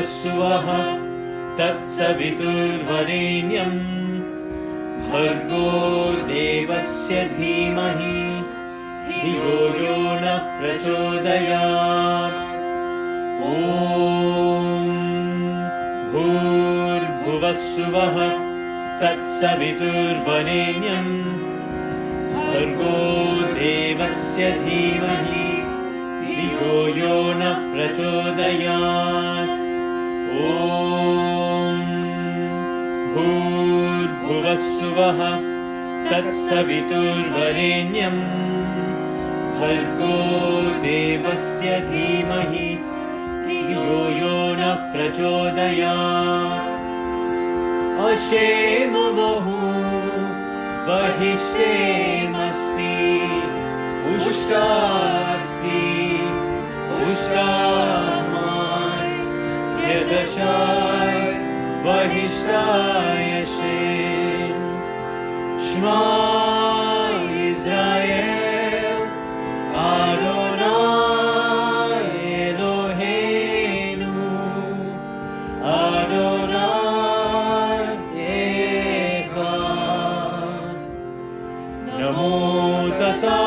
स्वः तत्सवितुर्वरेण्यम् भर्गो देवस्य धीमहि धियो यो न प्रचोदयात्। ॐ भूर्भुवस्सुवः तत्सवितुर्वरेण्यम् भर्गो देवस्य धीमहि धियो यो न प्रचोदयात्। ॐ भूर्भुवस्सुवः तत्सवितुर्वरेण्यम् भर्गो देवस्य धीमहि धियो यो न प्रचोदयात्। अशेमवहु वहिष्ठेमस्ति उष्टास्ति उष्टामान् यदशाय वहिष्ठाय Shem. श्मा Israel Adonai Eloheinu Adonai Echad। Namo tassa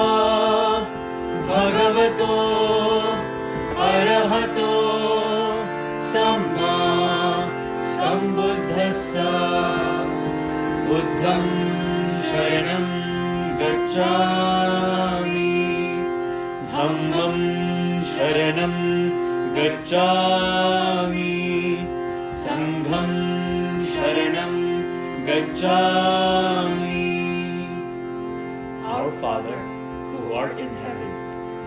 bhagavato arahato samma sambuddhassa। Buddham sharanam gacchami Dhammam sharanam gacchami Sangham sharanam gacchami। Our Father, who art in heaven,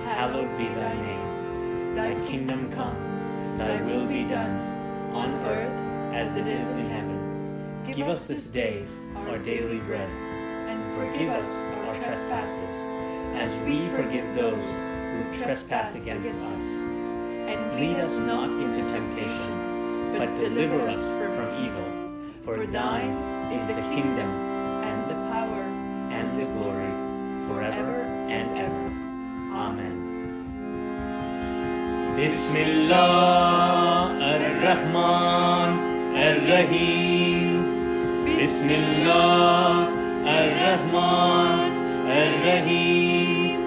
hallowed be thy name. Thy kingdom come, thy will be done, on earth as it is in heaven. Give us this day our daily bread, and forgive us our trespasses, as we forgive those who trespass against us. And lead us not into temptation, but deliver us from evil. For thine is the kingdom, and the power, and the glory, forever and ever. Amen. Bismillah ar-Rahman ar-Rahim. Bismillah ar-Rahman ar-Rahim.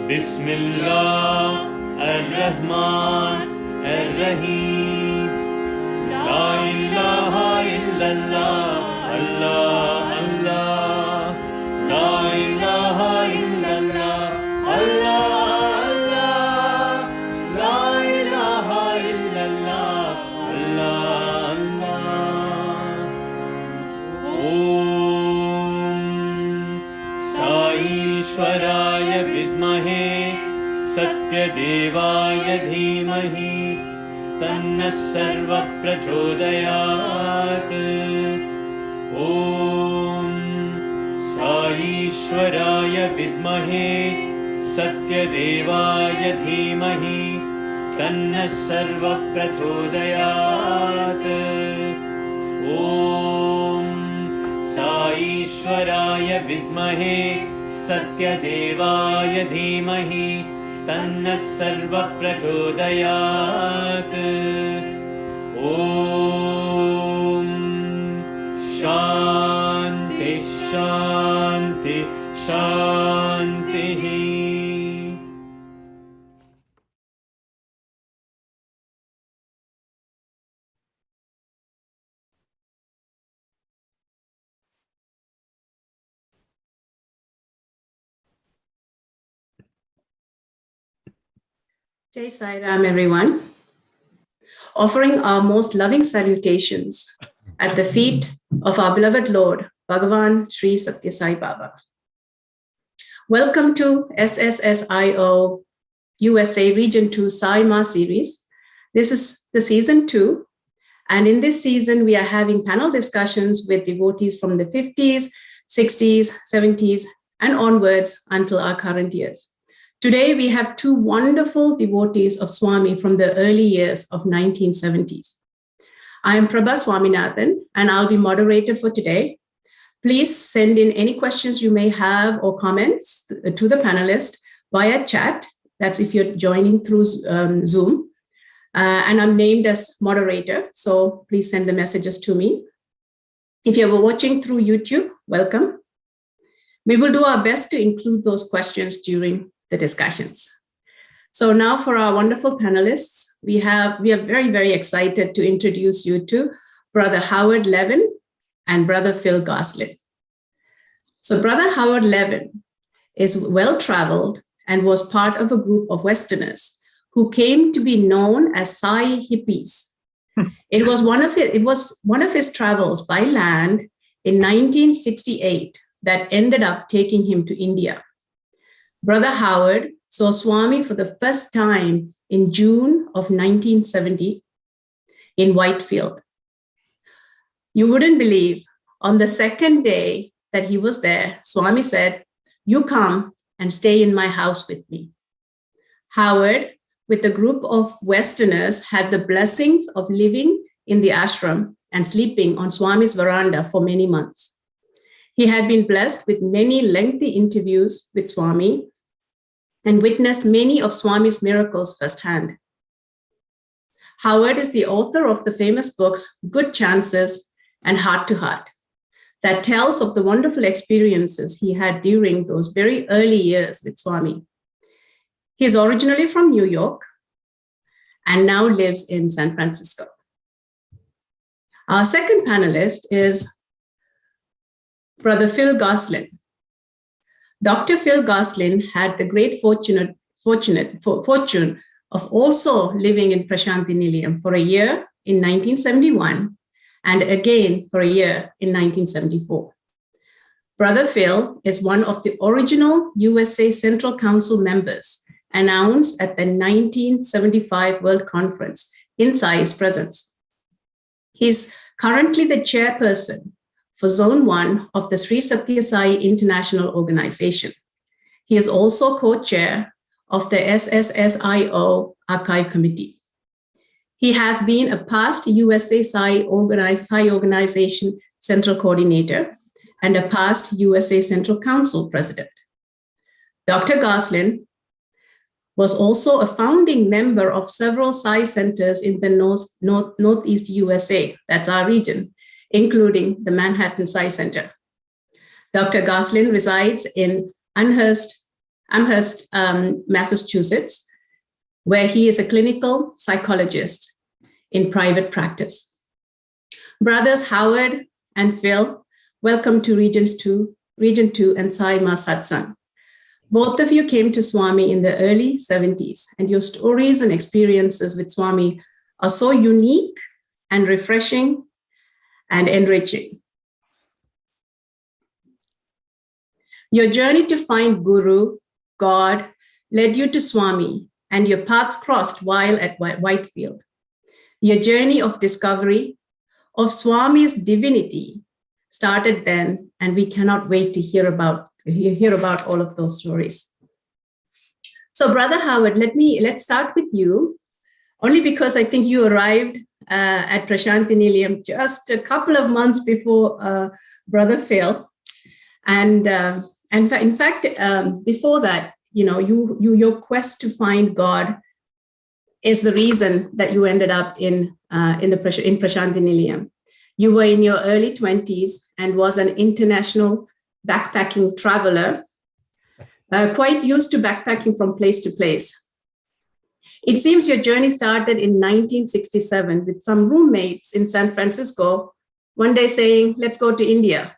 Bismillah ar-Rahman कर रही। ला इलाहा इल्लल्लाह अल्लाह अल्लाह, ला इलाहा इल्लल्लाह अल्लाह अल्लाह, ला इलाहा इल्लल्लाह अल्लाह अल्लाह। ओम साईश्वराय विद्महे सत्यदेवाय धीमहि तन्नः सर्वः प्रचोदयात्। ॐ साईश्वराय विद्महे सत्यदेवाय धीमहि तन्नः सर्वः प्रचोदयात्। ॐ साईश्वराय विद्महे सत्यदेवाय धीमहि तन्नः सर्वः प्रचोदयात्। ॐ शान्ति शान्ति शान्तिः। Jai Sai Ram, everyone. Offering our most loving salutations at the feet of our beloved Lord, Bhagavan Sri Satya Sai Baba. Welcome to SSSIO USA Region 2 SAIMA series. This is the season 2. And in this season, we are having panel discussions with devotees from the 50s, 60s, 70s, and onwards until our current years. Today, we have 2 wonderful devotees of Swami from the early years of 1970s. I am Prabha Swaminathan, and I'll be moderator for today. Please send in any questions you may have or comments to the panelists via chat. That's if you're joining through Zoom. And I'm named as moderator, so please send the messages to me. If you're watching through YouTube, welcome. We will do our best to include those questions during the discussions. So now for our wonderful panelists, we are very, very excited to introduce you to Brother Howard Levin and Brother Phil Gosselin. So Brother Howard Levin is well-traveled and was part of a group of Westerners who came to be known as Sai hippies. It was one of his travels by land in 1968 that ended up taking him to India. Brother Howard saw Swami for the first time in June of 1970 in Whitefield. You wouldn't believe, on the second day that he was there, Swami said, "You come and stay in my house with me." Howard, with a group of Westerners, had the blessings of living in the ashram and sleeping on Swami's veranda for many months. He had been blessed with many lengthy interviews with Swami and witnessed many of Swami's miracles firsthand. Howard is the author of the famous books Good Chances and Heart to Heart that tells of the wonderful experiences he had during those very early years with Swami. He is originally from New York and now lives in San Francisco. Our second panelist is Brother Phil Gosselin. Dr. Phil Gosselin had the great fortune of also living in Prashanti Nilayam for a year in 1971 and again for a year in 1974. Brother Phil is one of the original USA Central Council members announced at the 1975 World Conference in Sai's presence. He's currently the chairperson for Zone 1 of the Sri Satya Sai International Organization. He is also co-chair of the SSSIO Archive Committee. He has been a past USA Sai Organization Central Coordinator and a past USA Central Council President. Dr. Gosselin was also a founding member of several Sai centers in the Northeast USA, that's our region, including the Manhattan Sai Center. Dr. Gosselin resides in Amherst, Massachusetts, where he is a clinical psychologist in private practice. Brothers Howard and Phil, welcome to Region 2 and SAIMA Satsang. Both of you came to Swami in the early 70s, and your stories and experiences with Swami are so unique and refreshing and enriching. Your journey to find Guru, God, led you to Swami, and your paths crossed while at Whitefield. Your journey of discovery of Swami's divinity started then, and we cannot wait to hear about all of those stories. So, Brother Howard, let's start with you, only because I think you arrived at Prashanti Nilayam just a couple of months before Brother Phil, and in fact, before that, your quest to find God is the reason that you ended up in Prashanti Nilayam. You were in your early 20s and was an international backpacking traveler, quite used to backpacking from place to place. It seems your journey started in 1967 with some roommates in San Francisco, one day saying, let's go to India.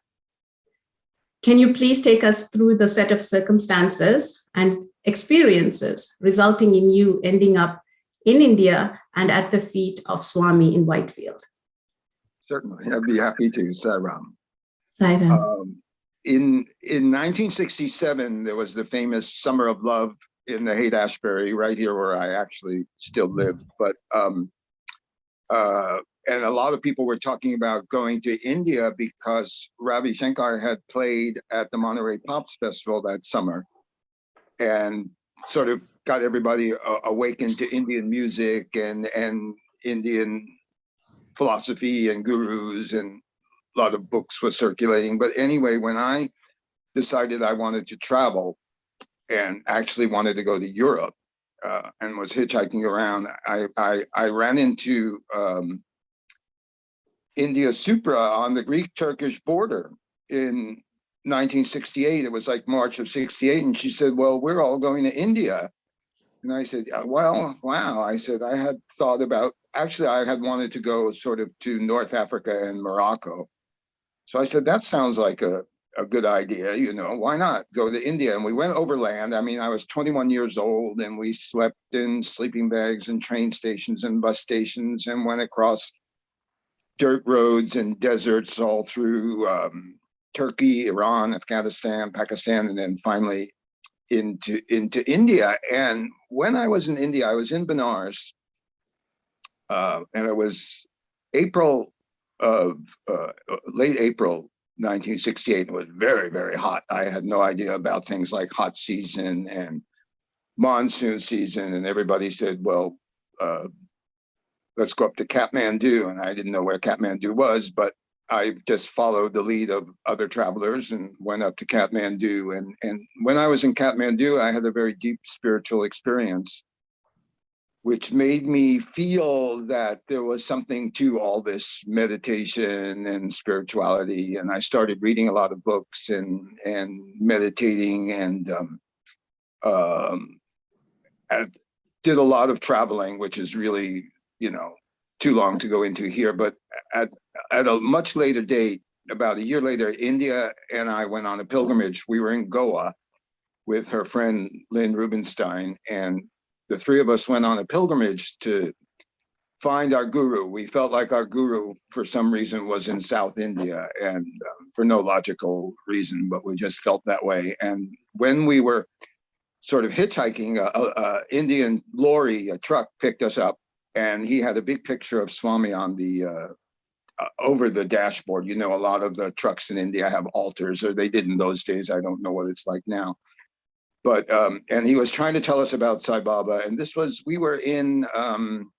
Can you please take us through the set of circumstances and experiences resulting in you ending up in India and at the feet of Swami in Whitefield? Certainly, I'd be happy to, Sairam. In 1967, there was the famous Summer of Love in the Haight-Ashbury, right here where I actually still live. But and a lot of people were talking about going to India because Ravi Shankar had played at the Monterey Pops Festival that summer, and sort of got everybody awakened to Indian music and Indian philosophy and gurus, and a lot of books were circulating. But anyway, when I decided I wanted to travel and actually wanted to go to Europe and was hitchhiking around, I ran into India Supra on the Greek-Turkish border in 1968. It was like March of 68. And she said, well, we're all going to India. And I said, well, wow. I said, I had thought about, actually, I had wanted to go sort of to North Africa and Morocco. So I said, that sounds like a good idea, why not go to India? And we went overland. I mean, I was 21 years old, and we slept in sleeping bags and train stations and bus stations, and went across dirt roads and deserts all through Turkey, Iran, Afghanistan, Pakistan, and then finally into India. And when I was in India, I was in Benares, and it was April of late April 1968. It was very, very hot. I had no idea about things like hot season and monsoon season, and everybody said, well, let's go up to Kathmandu. And I didn't know where Kathmandu was, but I just followed the lead of other travelers and went up to Kathmandu. And when I was in Kathmandu, I had a very deep spiritual experience, which made me feel that there was something to all this meditation and spirituality. And I started reading a lot of books and meditating, and I did a lot of traveling, which is really, too long to go into here. But at a much later date, about a year later, India and I went on a pilgrimage. We were in Goa with her friend Lynn Rubenstein, and the three of us went on a pilgrimage to find our guru. We felt like our guru, for some reason, was in South India, and for no logical reason, but we just felt that way. And when we were sort of hitchhiking, a Indian lorry, a truck, picked us up, and he had a big picture of Swami on the over the dashboard. A lot of the trucks in India have altars, or they did in those days. I don't know what it's like now. But and he was trying to tell us about Sai Baba, and we were on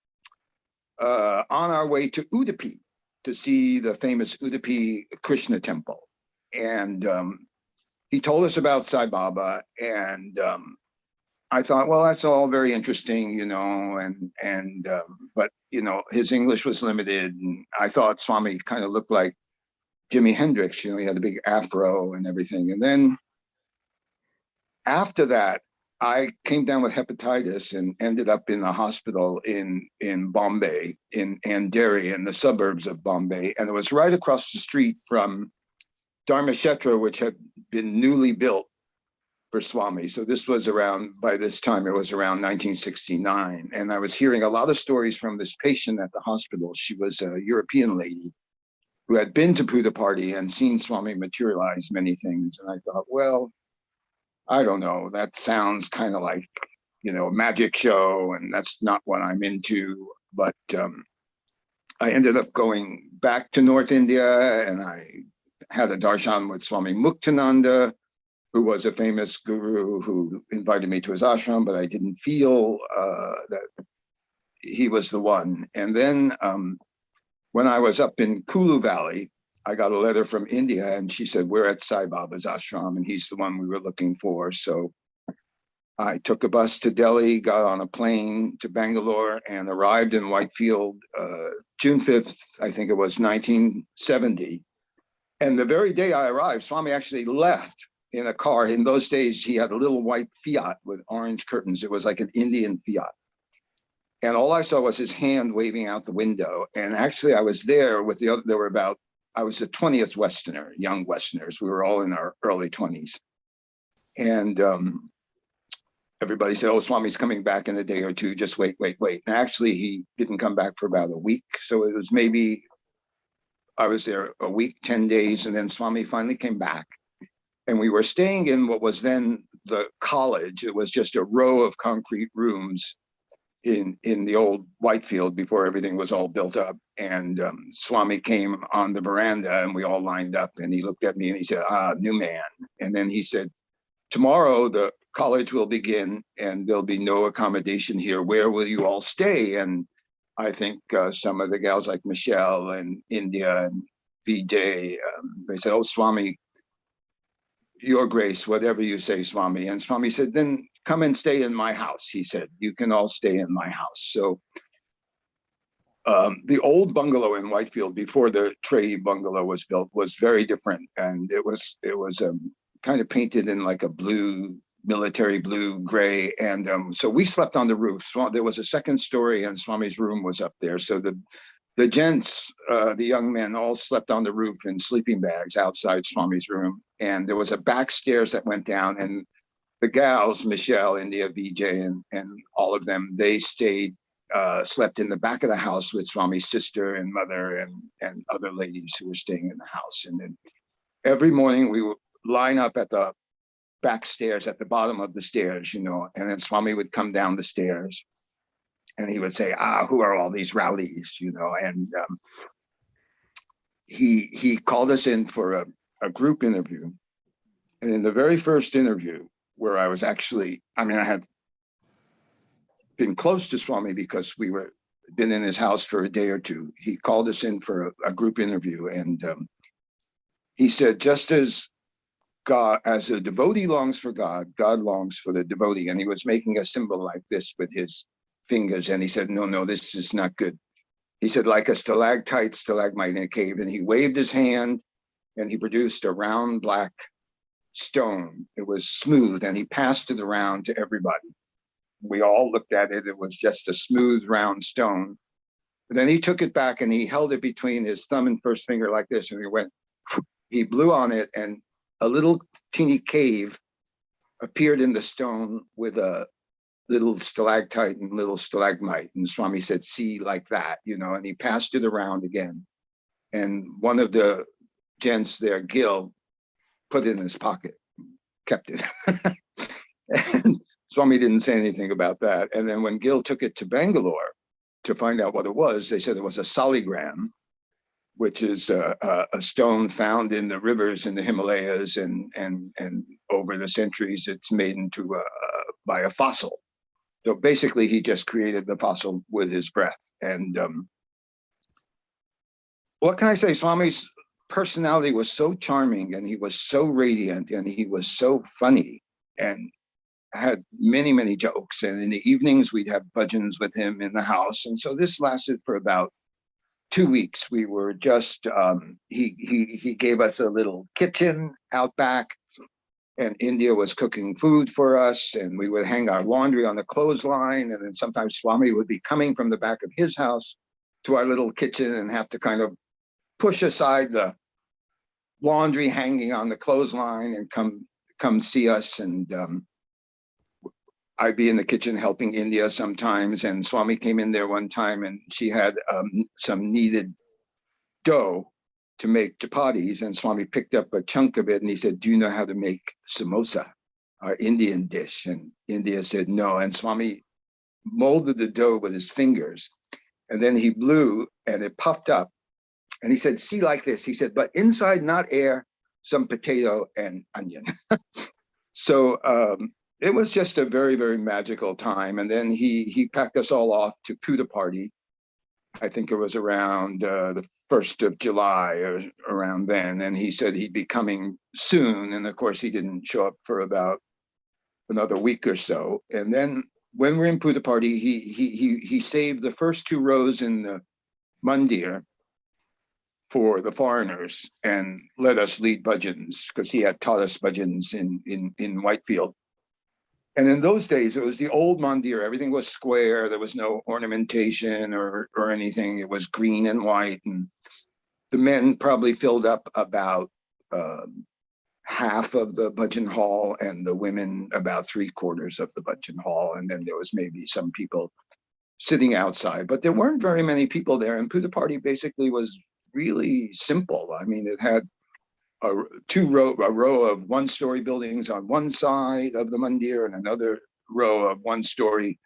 our way to Udupi to see the famous Udupi Krishna temple, and he told us about Sai Baba, and I thought, well, that's all very interesting, but his English was limited, and I thought Swami kind of looked like Jimi Hendrix. He had a big afro and everything, and then after that, I came down with hepatitis and ended up in the hospital in Bombay, in Andheri, in the suburbs of Bombay. And it was right across the street from Dharmashetra, which had been newly built for Swami. So this was around, by this time, it was around 1969. And I was hearing a lot of stories from this patient at the hospital. She was a European lady who had been to Buddha Party and seen Swami materialize many things. And I thought, well, I don't know, that sounds kind of like, you know, a magic show, and that's not what I'm into. But I ended up going back to North India, and I had a darshan with Swami Muktananda, who was a famous guru who invited me to his ashram, but I didn't feel that he was the one. And then when I was up in Kulu Valley, I got a letter from India, and she said, we're at Sai Baba's ashram, and he's the one we were looking for. So I took a bus to Delhi, got on a plane to Bangalore, and arrived in Whitefield June 5th, I think it was 1970. And the very day I arrived, Swami actually left in a car. In those days, he had a little white Fiat with orange curtains. It was like an Indian Fiat. And all I saw was his hand waving out the window. And actually, I was there with the other, there were about, I was the 20th Westerner, young Westerners. We were all in our early 20s. And everybody said, oh, Swami's coming back in a day or two, just wait. And actually, he didn't come back for about a week. So it was maybe, I was there a week, 10 days, and then Swami finally came back. And we were staying in what was then the college. It was just a row of concrete rooms in the old Whitefield before everything was all built up. And Swami came on the veranda, and we all lined up, and he looked at me and he said, new man. And then he said, tomorrow the college will begin and there'll be no accommodation here. Where will you all stay? And I think some of the gals like Michelle and India and Vijay, they said, oh, Swami, your grace, whatever you say, Swami. And Swami said, then come and stay in my house. He said, you can all stay in my house. So the old bungalow in Whitefield before the Trey bungalow was built was very different. And it was kind of painted in like a blue, military blue, gray. And so we slept on the roof. There was a second story and Swami's room was up there. So the gents, the young men, all slept on the roof in sleeping bags outside Swami's room. And there was a back stairs that went down, and the gals, Michelle, India, Vijay, and all of them, they stayed, slept in the back of the house with Swami's sister and mother and other ladies who were staying in the house. And then every morning we would line up at the back stairs, at the bottom of the stairs, you know, and then Swami would come down the stairs. And he would say, who are all these rowdies, you know? And he called us in for a group interview. And in the very first interview, where I was actually, I mean, I had been close to Swami because we were been in his house for a day or two. He called us in for a group interview. And he said, just as God, as a devotee longs for God, God longs for the devotee. And he was making a symbol like this with his fingers, and he said, no, this is not good. He said, like a stalactite, stalagmite in a cave, and he waved his hand and he produced a round black stone. It was smooth, and he passed it around to everybody. We all looked at it. It was just a smooth round stone. And then he took it back and he held it between his thumb and first finger like this, and he blew on it, and a little teeny cave appeared in the stone with a little stalactite and little stalagmite. And Swami said, see, like that, you know, and he passed it around again. And one of the gents there, Gil, put it in his pocket, kept it. And Swami didn't say anything about that. And then when Gil took it to Bangalore to find out what it was, they said it was a saligram, which is a stone found in the rivers in the Himalayas, and over the centuries, it's made into by a fossil. So basically, he just created the fossil with his breath. And what can I say? Swami's personality was so charming, and he was so radiant, and he was so funny, and had many, many jokes. And in the evenings, we'd have bhajans with him in the house. And so this lasted for about 2 weeks. We were just, he gave us a little kitchen out back. and India was cooking food for us, and we would hang our laundry on the clothesline, and then sometimes Swami would be coming from the back of his house to our little kitchen and have to kind of push aside the laundry hanging on the clothesline and come see us. And I'd be in the kitchen helping India sometimes, and Swami came in there one time and she had some kneaded dough to make chapatis, and Swami picked up a chunk of it and he said, "Do you know how to make samosa, our Indian dish?" And India said no, and Swami molded the dough with his fingers, and then he blew and it puffed up, and he said, "See, like this," he said, "but inside, not air, some potato and onion." So it was just a very, very magical time. And then he packed us all off to Puja party. I think it was around the 1st of July or around then. And he said he'd be coming soon. And of course, he didn't show up for about another week or so. And then when we're in Puja party, he saved the first 2 rows in the mandir for the foreigners and let us lead bhajans, because he had taught us bhajans in Whitefield. And in those days, it was the old mandir. Everything was square. There was no ornamentation or anything. It was green and white. And the men probably filled up about half of the bhajan hall, and the women about 3/4 of the bhajan hall. And then there was maybe some people sitting outside, but there weren't very many people there. And Puja party basically was really simple. I mean, it had a row of 1-story buildings on one side of the mandir and another row of 1-story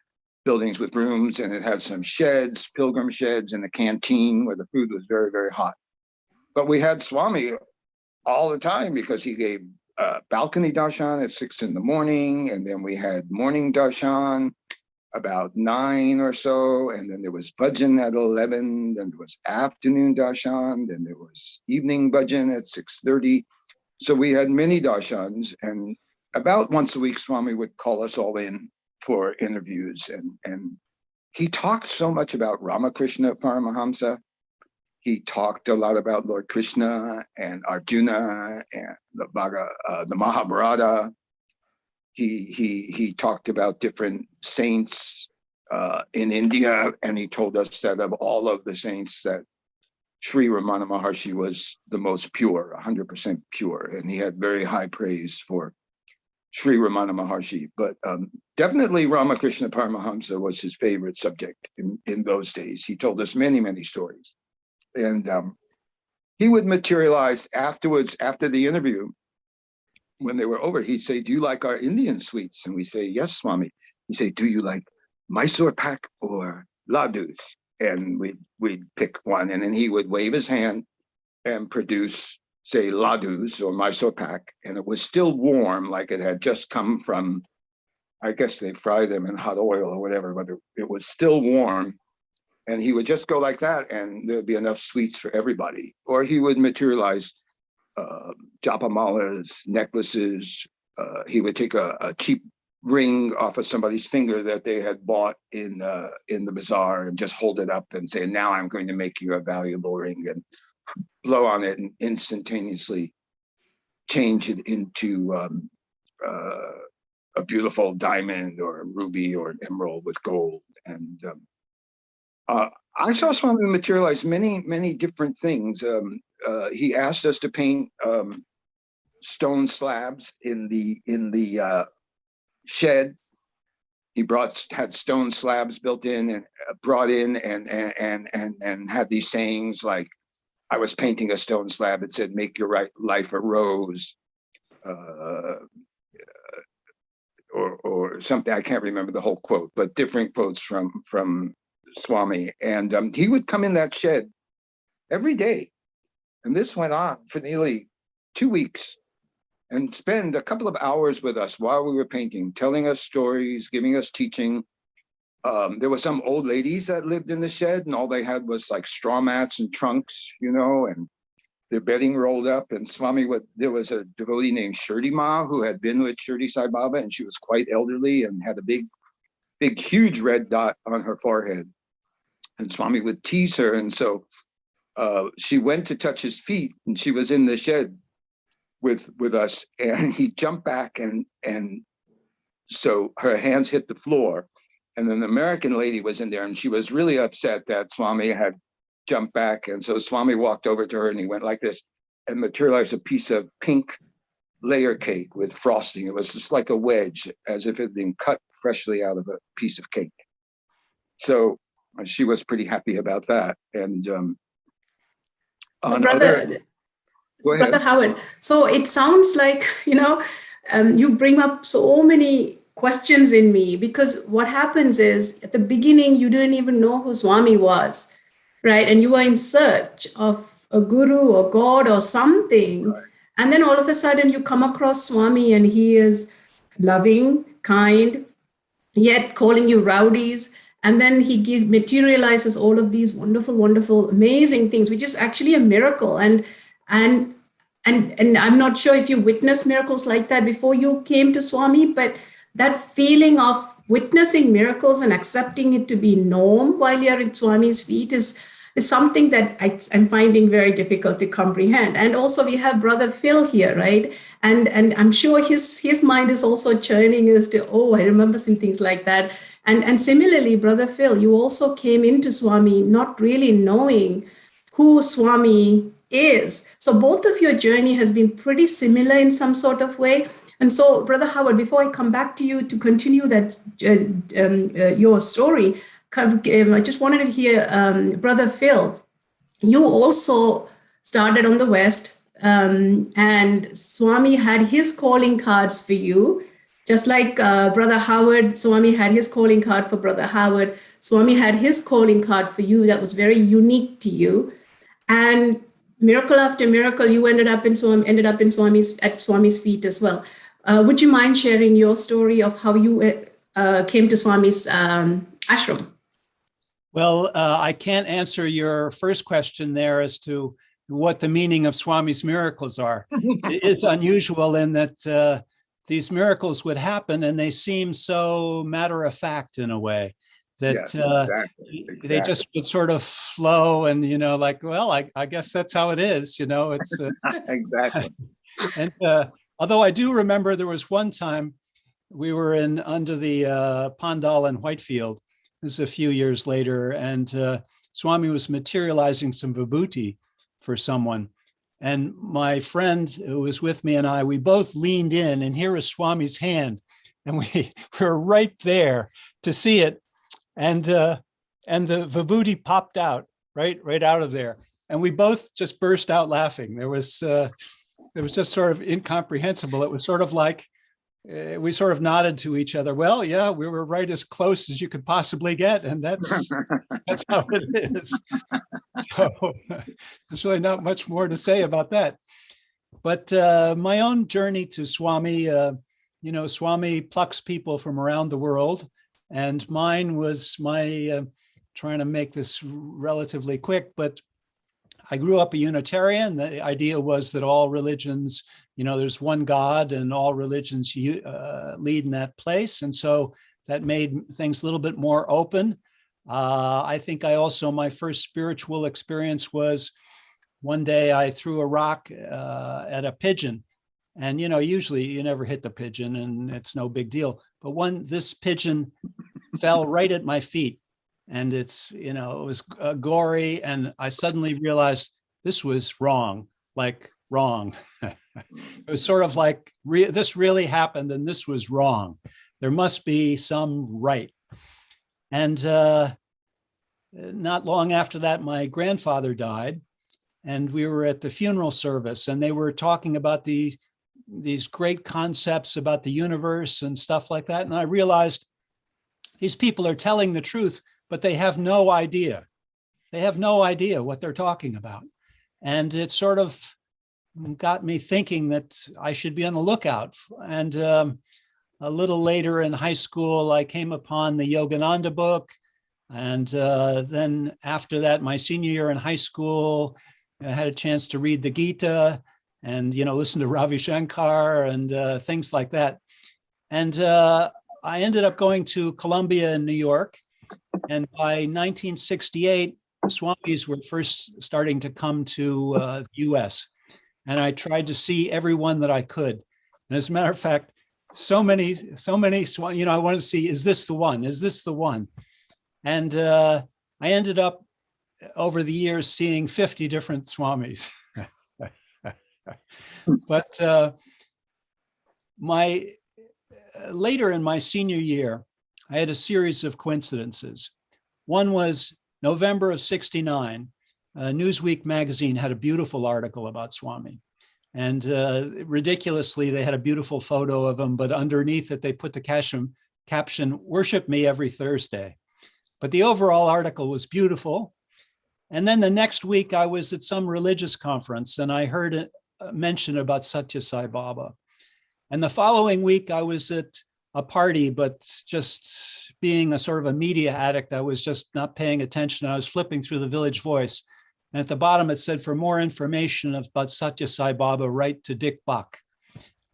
buildings with rooms, and it had some sheds, pilgrim sheds, and a canteen where the food was very, very hot. But we had Swami all the time because he gave balcony darshan at 6 in the morning, and then we had morning darshan about 9 or so, and then there was bhajan at 11, then there was afternoon darshan, then there was evening bhajan at 6:30. So we had many darshans, and about once a week Swami would call us all in for interviews, and he talked so much about Ramakrishna Paramahamsa. He talked a lot about Lord Krishna and Arjuna and the Mahabharata. He talked about different saints in India, and he told us that of all of the saints, that Sri Ramana Maharshi was the most pure, 100% pure, and he had very high praise for Sri Ramana Maharshi. But definitely Ramakrishna Paramahamsa was his favorite subject in those days. He told us many, many stories. And he would materialize afterwards, after the interview, when they were over, he'd say, "Do you like our Indian sweets?" And we say, "Yes, Swami." He'd say, "Do you like Mysore pak or ladus?" And we'd pick one, and then he would wave his hand and produce, say, ladus or Mysore pak, and it was still warm, like it had just come from, I guess they fry them in hot oil or whatever, but it was still warm. And he would just go like that, and there'd be enough sweets for everybody. Or he would materialize japamalas, necklaces. He would take a cheap ring off of somebody's finger that they had bought in the bazaar and just hold it up and say, "Now I'm going to make you a valuable ring," and blow on it and instantaneously change it into a beautiful diamond or a ruby or an emerald with gold. And I saw Swami materialize many, many different things. He asked us to paint stone slabs in the shed. He had stone slabs built in and brought in, and had these sayings like, I was painting a stone slab. It said, "Make your life a rose," or something. I can't remember the whole quote, but different quotes from Swami. And he would come in that shed every day. And this went on for nearly 2 weeks, and spend a couple of hours with us while we were painting, telling us stories, giving us teaching. There were some old ladies that lived in the shed, and all they had was like straw mats and trunks, and their bedding rolled up. And Swami there was a devotee named Shirdi Ma who had been with Shirdi Sai Baba, and she was quite elderly and had a big, huge red dot on her forehead. And Swami would tease her. And so she went to touch his feet, and she was in the shed with us, and he jumped back, and so her hands hit the floor, and then the American lady was in there, and she was really upset that Swami had jumped back, and so Swami walked over to her, and he went like this, and materialized a piece of pink layer cake with frosting. It was just like a wedge, as if it had been cut freshly out of a piece of cake. So she was pretty happy about that. And Brother Howard, so it sounds like, you bring up so many questions in me, because what happens is at the beginning, you didn't even know who Swami was, right? And you were in search of a guru or God or something. Right. And then all of a sudden you come across Swami, and he is loving, kind, yet calling you rowdies. And then he materializes all of these wonderful, wonderful, amazing things, which is actually a miracle. And I'm not sure if you witnessed miracles like that before you came to Swami, but that feeling of witnessing miracles and accepting it to be norm while you're at Swami's feet is something that I'm finding very difficult to comprehend. And also we have Brother Phil here, right? And I'm sure his mind is also churning as to, I remember some things like that. And similarly, Brother Phil, you also came into Swami not really knowing who Swami is. So both of your journey has been pretty similar in some sort of way. And so, Brother Howard, before I come back to you to continue that your story, I just wanted to hear, Brother Phil, you also started on the West, and Swami had his calling cards for you. Just like Brother Howard, Swami had his calling card for Brother Howard. Swami had his calling card for you that was very unique to you. And miracle after miracle, you ended up in Swami's feet as well. Would you mind sharing your story of how you came to Swami's ashram? Well, I can't answer your first question there as to what the meaning of Swami's miracles are. It's unusual in that these miracles would happen, and they seem so matter of fact in a way that exactly. They just would sort of flow, and like, well, I guess that's how it is. It's exactly. And although I do remember there was one time we were under the Pandal in Whitefield. This is a few years later, and Swami was materializing some vibhuti for someone. And my friend who was with me and I, we both leaned in, and here was Swami's hand, and we were right there to see it. And the vibhuti popped out right out of there, and we both just burst out laughing. It was just sort of incomprehensible. It was sort of like we sort of nodded to each other. Well, yeah, we were right as close as you could possibly get, and that's how it is. So there's really not much more to say about that. But my own journey to Swami, Swami plucks people from around the world, and mine was my trying to make this relatively quick, but I grew up a Unitarian. The idea was that all religions, there's one God, and all religions lead in that place. And so that made things a little bit more open. I think my first spiritual experience was one day I threw a rock at a pigeon. And, usually you never hit the pigeon and it's no big deal. But this pigeon fell right at my feet. And it was gory. And I suddenly realized this was wrong, like wrong. It was sort of like, this really happened and this was wrong. There must be some right. And not long after that, my grandfather died. And we were at the funeral service, and they were talking about these great concepts about the universe and stuff like that. And I realized these people are telling the truth, but they have no idea. They have no idea what they're talking about. And it sort of got me thinking that I should be on the lookout. And a little later in high school, I came upon the Yogananda book. And then after that, my senior year in high school, I had a chance to read the Gita and, listen to Ravi Shankar and things like that. And I ended up going to Columbia in New York. And by 1968, the Swamis were first starting to come to the US. and I tried to see everyone that I could. And as a matter of fact, so many, you know, I wanted to see, is this the one? Is this the one? And I ended up over the years seeing 50 different swamis. But later in my senior year, I had a series of coincidences. One was November of '69. Newsweek magazine had a beautiful article about Swami. And ridiculously, they had a beautiful photo of him, but underneath it, they put the caption, "Worship me every Thursday." But the overall article was beautiful. And then the next week, I was at some religious conference, and I heard a mention about Satya Sai Baba. And the following week, I was at a party, but just being a sort of a media addict, I was just not paying attention. I was flipping through the Village Voice. And at the bottom, it said, for more information about Satya Sai Baba, write to Dick Buck.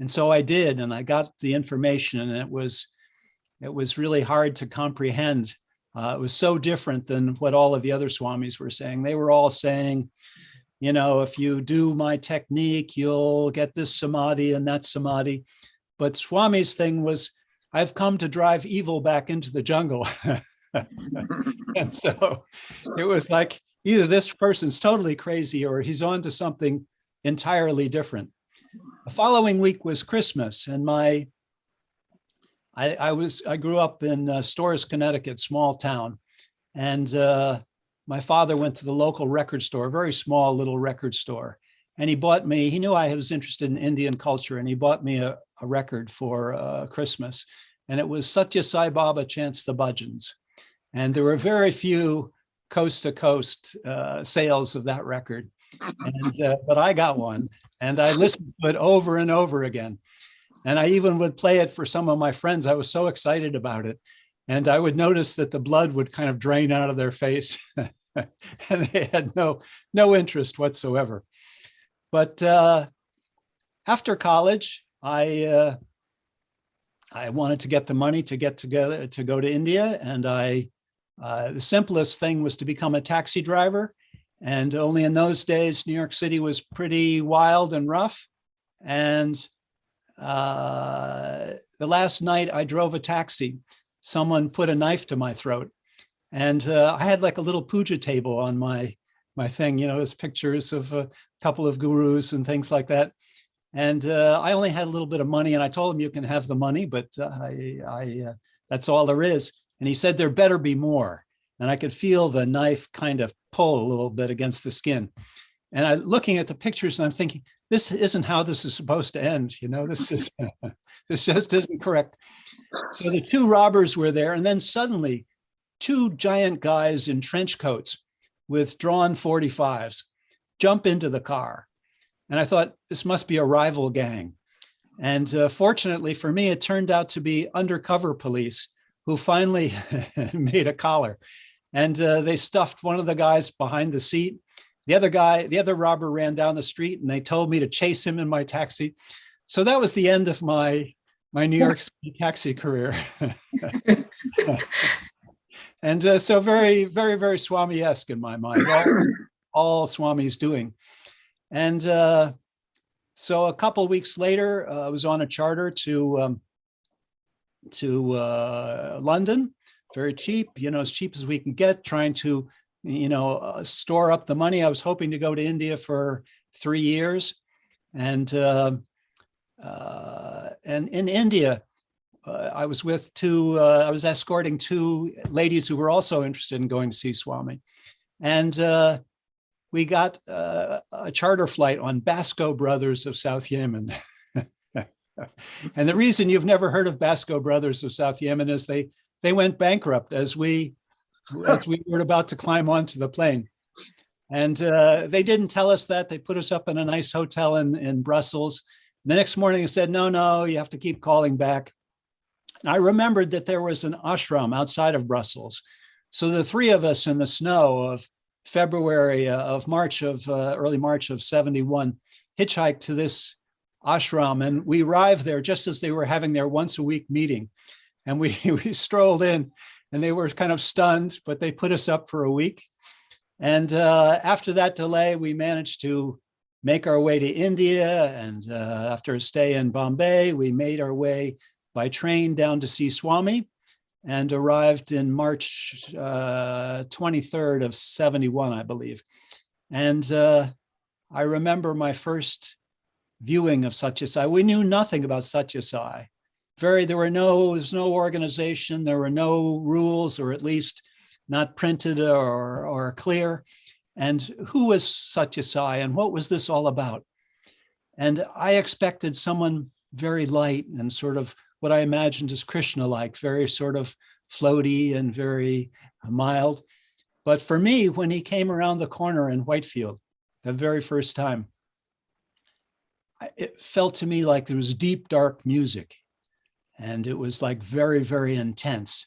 And so I did, and I got the information, and it was really hard to comprehend. It was so different than what all of the other swamis were saying. They were all saying, you know, if you do my technique, you'll get this samadhi and that samadhi. But Swami's thing was, I've come to drive evil back into the jungle. And so it was like, either this person's totally crazy or he's on to something entirely different. The following week was Christmas, and I grew up in Storrs, Connecticut, small town, and my father went to the local record store, a very small little record store, and he bought me. He knew I was interested in Indian culture, and he bought me a record for Christmas, and it was Satya Sai Baba Chants the Bhajans, and there were very few coast-to-coast sales of that record, and but I got one, and I listened to it over and over again. And I even would play it for some of my friends. I was so excited about it. And I would notice that the blood would kind of drain out of their face and they had no interest whatsoever. But after college, I wanted to get the money to get together to go to India. And the simplest thing was to become a taxi driver. And only in those days, New York City was pretty wild and rough. And the last night I drove a taxi, someone put a knife to my throat, and I had like a little puja table on my thing, you know, as pictures of a couple of gurus and things like that. And I only had a little bit of money, and I told him, you can have the money, but that's all there is. And he said, there better be more. And I could feel the knife kind of pull a little bit against the skin. And I looking at the pictures, and I'm thinking, this isn't how this is supposed to end. You know, this just isn't correct. So the two robbers were there, and then suddenly, two giant guys in trench coats with drawn .45s jump into the car, and I thought, this must be a rival gang. And fortunately for me, it turned out to be undercover police who finally made a collar, and they stuffed one of the guys behind the seat. The other robber ran down the street, and they told me to chase him in my taxi. So that was the end of my New York City taxi career. And so very, very, very Swami-esque in my mind, all Swami's doing. And so a couple of weeks later, I was on a charter to London, very cheap, you know, as cheap as we can get, trying to store up the money. I was hoping to go to India for 3 years. And in India, I was with I was escorting two ladies who were also interested in going to see Swami. And we got a charter flight on Basco Brothers of South Yemen. And the reason you've never heard of Basco Brothers of South Yemen is they went bankrupt as we were about to climb onto the plane. And they didn't tell us that. They put us up in a nice hotel in Brussels. The next morning they said, no, you have to keep calling back. And I remembered that there was an ashram outside of Brussels. So the three of us in the snow of early March of '71, hitchhiked to this ashram. And we arrived there just as they were having their once a week meeting. And we strolled in. And they were kind of stunned, but they put us up for a week. And after that delay, we managed to make our way to India. And after a stay in Bombay, we made our way by train down to see Swami and arrived in March 23rd of 71, I believe. And I remember my first viewing of Satya Sai. We knew nothing about Satya Sai. There was no organization, there were no rules, or at least not printed or clear. And who was Satya Sai and what was this all about? And I expected someone very light and sort of what I imagined as Krishna-like, very sort of floaty and very mild. But for me, when he came around the corner in Whitefield, the very first time, it felt to me like there was deep, dark music. And it was like very, very intense.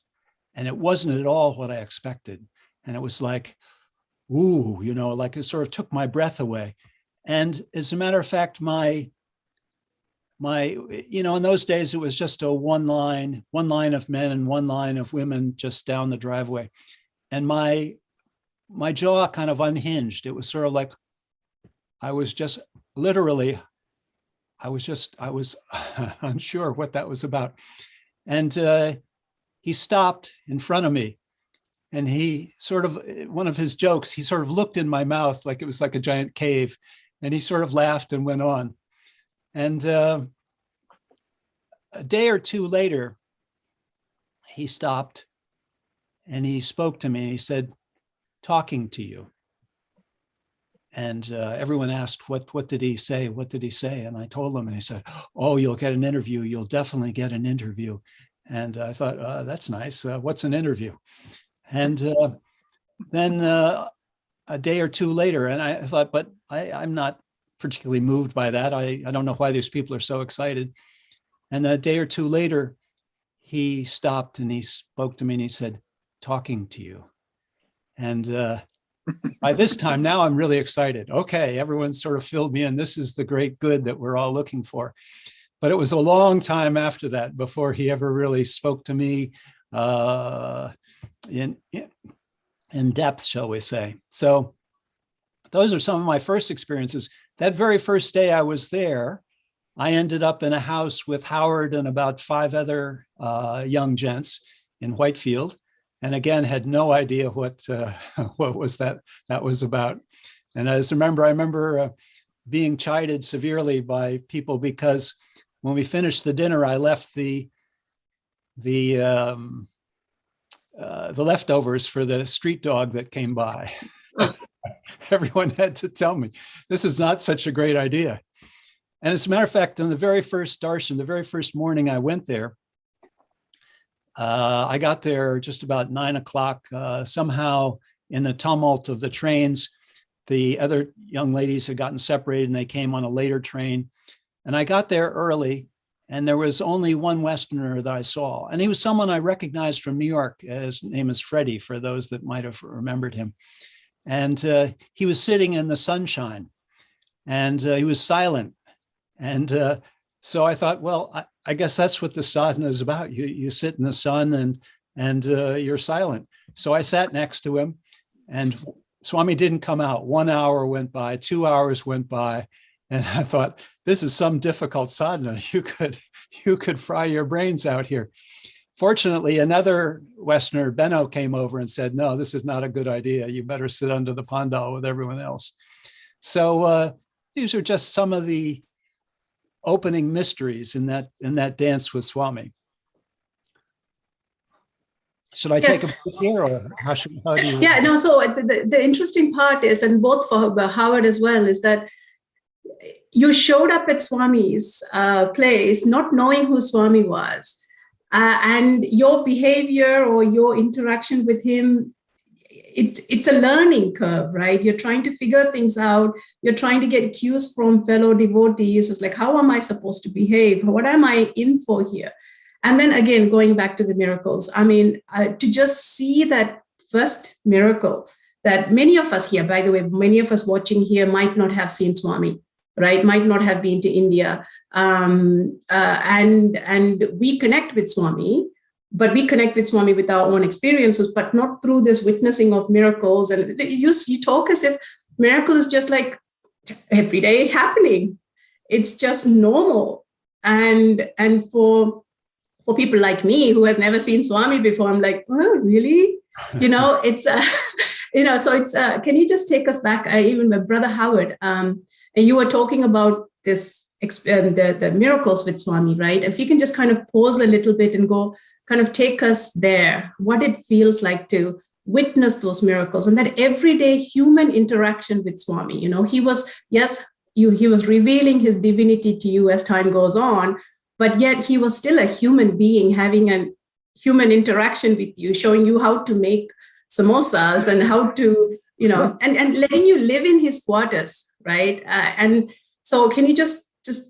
And it wasn't at all what I expected. And it was like, ooh, you know, like it sort of took my breath away. And as a matter of fact, my, you know, in those days, it was just a one line of men and one line of women just down the driveway. And my jaw kind of unhinged. It was sort of like, I was unsure what that was about. And he stopped in front of me and he sort of, one of his jokes, he sort of looked in my mouth like it was like a giant cave and he sort of laughed and went on. And a day or two later, he stopped and he spoke to me and he said, "Talking to you." And everyone asked, what did he say? What did he say? And I told them, and he said, "Oh, you'll get an interview. You'll definitely get an interview." And I thought, that's nice. What's an interview? And then a day or two later, and I thought, but I'm not particularly moved by that. I don't know why these people are so excited. And a day or two later, he stopped and he spoke to me and he said, "Talking to you." And by this time, now I'm really excited. Okay, everyone sort of filled me in. This is the great good that we're all looking for. But it was a long time after that before he ever really spoke to me in depth, shall we say. So those are some of my first experiences. That very first day I was there, I ended up in a house with Howard and about 5 other young gents in Whitefield. And again, had no idea what was that was about. And I remember being chided severely by people because when we finished the dinner, I left the leftovers for the street dog that came by. Everyone had to tell me, this is not such a great idea. And as a matter of fact, on the very first darshan, the very first morning I went there, I got there just about 9 o'clock. Somehow in the tumult of the trains, the other young ladies had gotten separated and they came on a later train. And I got there early and there was only one Westerner that I saw. And he was someone I recognized from New York. His name is Freddie, for those that might have remembered him. And he was sitting in the sunshine and he was silent. And so I thought, well, I guess that's what the sadhana is about. You sit in the sun and you're silent. So I sat next to him and Swami didn't come out. 1 hour went by, 2 hours went by. And I thought, this is some difficult sadhana. You could fry your brains out here. Fortunately, another Westerner, Benno, came over and said, "No, this is not a good idea. You better sit under the pandal with everyone else." So these are just some of the opening mysteries in that dance with Swami. Should I take a break here, or how do you? Yeah, no. So the interesting part is, and both for Howard as well, is that you showed up at Swami's place not knowing who Swami was, and your behavior or your interaction with him. It's a learning curve, right? You're trying to figure things out. You're trying to get cues from fellow devotees. It's like, how am I supposed to behave? What am I in for here? And then again, going back to the miracles, I mean, to just see that first miracle that many of us here, by the way, many of us watching here might not have seen Swami, right? Might not have been to India. And we connect with Swami, but we connect with Swami with our own experiences, but not through this witnessing of miracles. And you talk as if miracle is just like everyday happening. It's just normal. And for people like me who has never seen Swami before, I'm like, oh, really? It's so it's can you just take us back? Even my brother Howard, and you were talking about this the miracles with Swami, right? If you can just kind of pause a little bit and go kind of take us there, what it feels like to witness those miracles and that everyday human interaction with Swami. He was, he was revealing his divinity to you as time goes on, but yet he was still a human being having a human interaction with you, showing you how to make samosas and how to, and letting you live in his quarters, right? And so can you just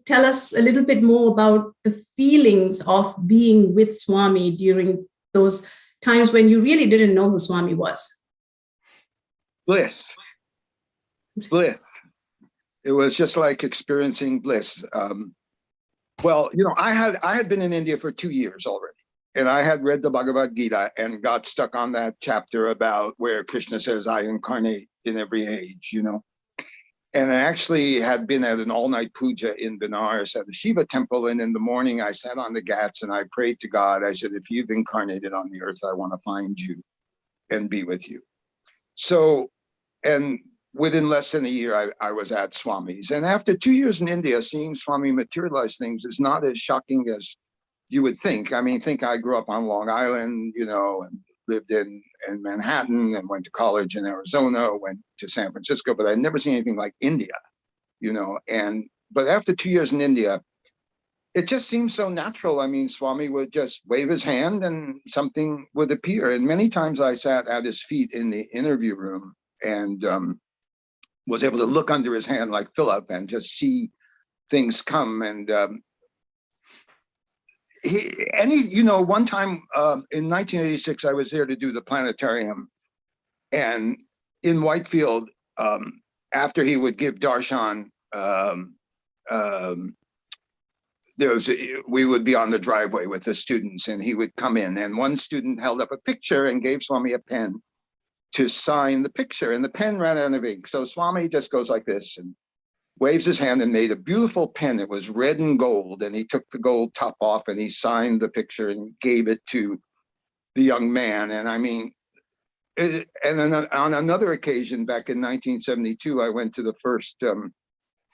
tell us a little bit more about the feelings of being with Swami during those times when you really didn't know who Swami was? Bliss. It was just like experiencing bliss. Well, I had been in India for 2 years already, and I had read the Bhagavad Gita and got stuck on that chapter about where Krishna says, I incarnate in every age, And I actually had been at an all-night puja in Benares at the Shiva temple. And in the morning, I sat on the ghats and I prayed to God. I said, if you've incarnated on the earth, I want to find you and be with you. So, and within less than a year, I was at Swami's. And after 2 years in India, seeing Swami materialize things is not as shocking as you would think. I mean, think I grew up on Long Island, and lived in Manhattan and went to college in Arizona, went to San Francisco, but I'd never seen anything like India, but after 2 years in India, it just seemed so natural. I mean, Swami would just wave his hand and something would appear. And many times I sat at his feet in the interview room and was able to look under his hand like Philip and just see things come. And one time in 1986, I was there to do the planetarium, and in Whitefield, after he would give darshan, we would be on the driveway with the students, and he would come in, and one student held up a picture and gave Swami a pen to sign the picture, and the pen ran out of ink. So Swami just goes like this and waves his hand and made a beautiful pen. It was red and gold, and he took the gold top off and he signed the picture and gave it to the young man. And I mean, and then on another occasion back in 1972, I went to the first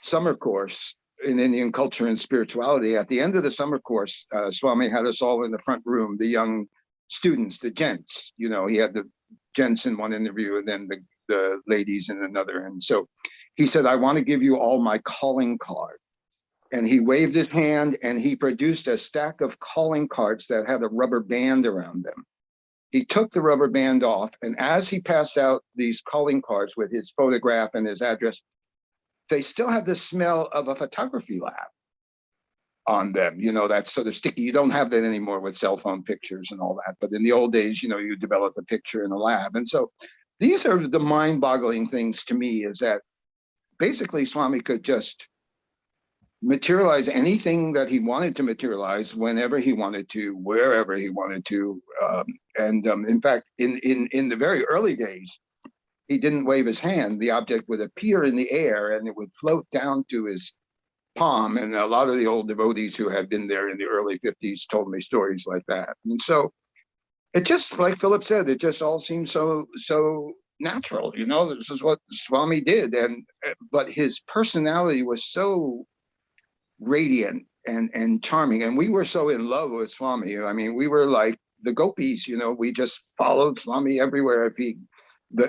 summer course in Indian culture and spirituality. At the end of the summer course, Swami had us all in the front room, the young students, the gents, he had the gents in one interview and then the ladies in another. And so he said, I want to give you all my calling card. And he waved his hand and he produced a stack of calling cards that had a rubber band around them. He took the rubber band off, and as he passed out these calling cards with his photograph and his address, they still had the smell of a photography lab on them. That's sort of sticky. You don't have that anymore with cell phone pictures and all that. But in the old days, you develop a picture in a lab. And so these are the mind-boggling things to me, is that basically Swami could just materialize anything that he wanted to materialize whenever he wanted to, wherever he wanted to. In fact, in the very early days, he didn't wave his hand. The object would appear in the air and it would float down to his palm. And a lot of the old devotees who had been there in the early 50s told me stories like that. And so it just, like Philip said, it just all seems so natural. This is what Swami did. But his personality was so radiant and charming. And we were so in love with Swami. I mean, we were like the gopis, we just followed Swami everywhere.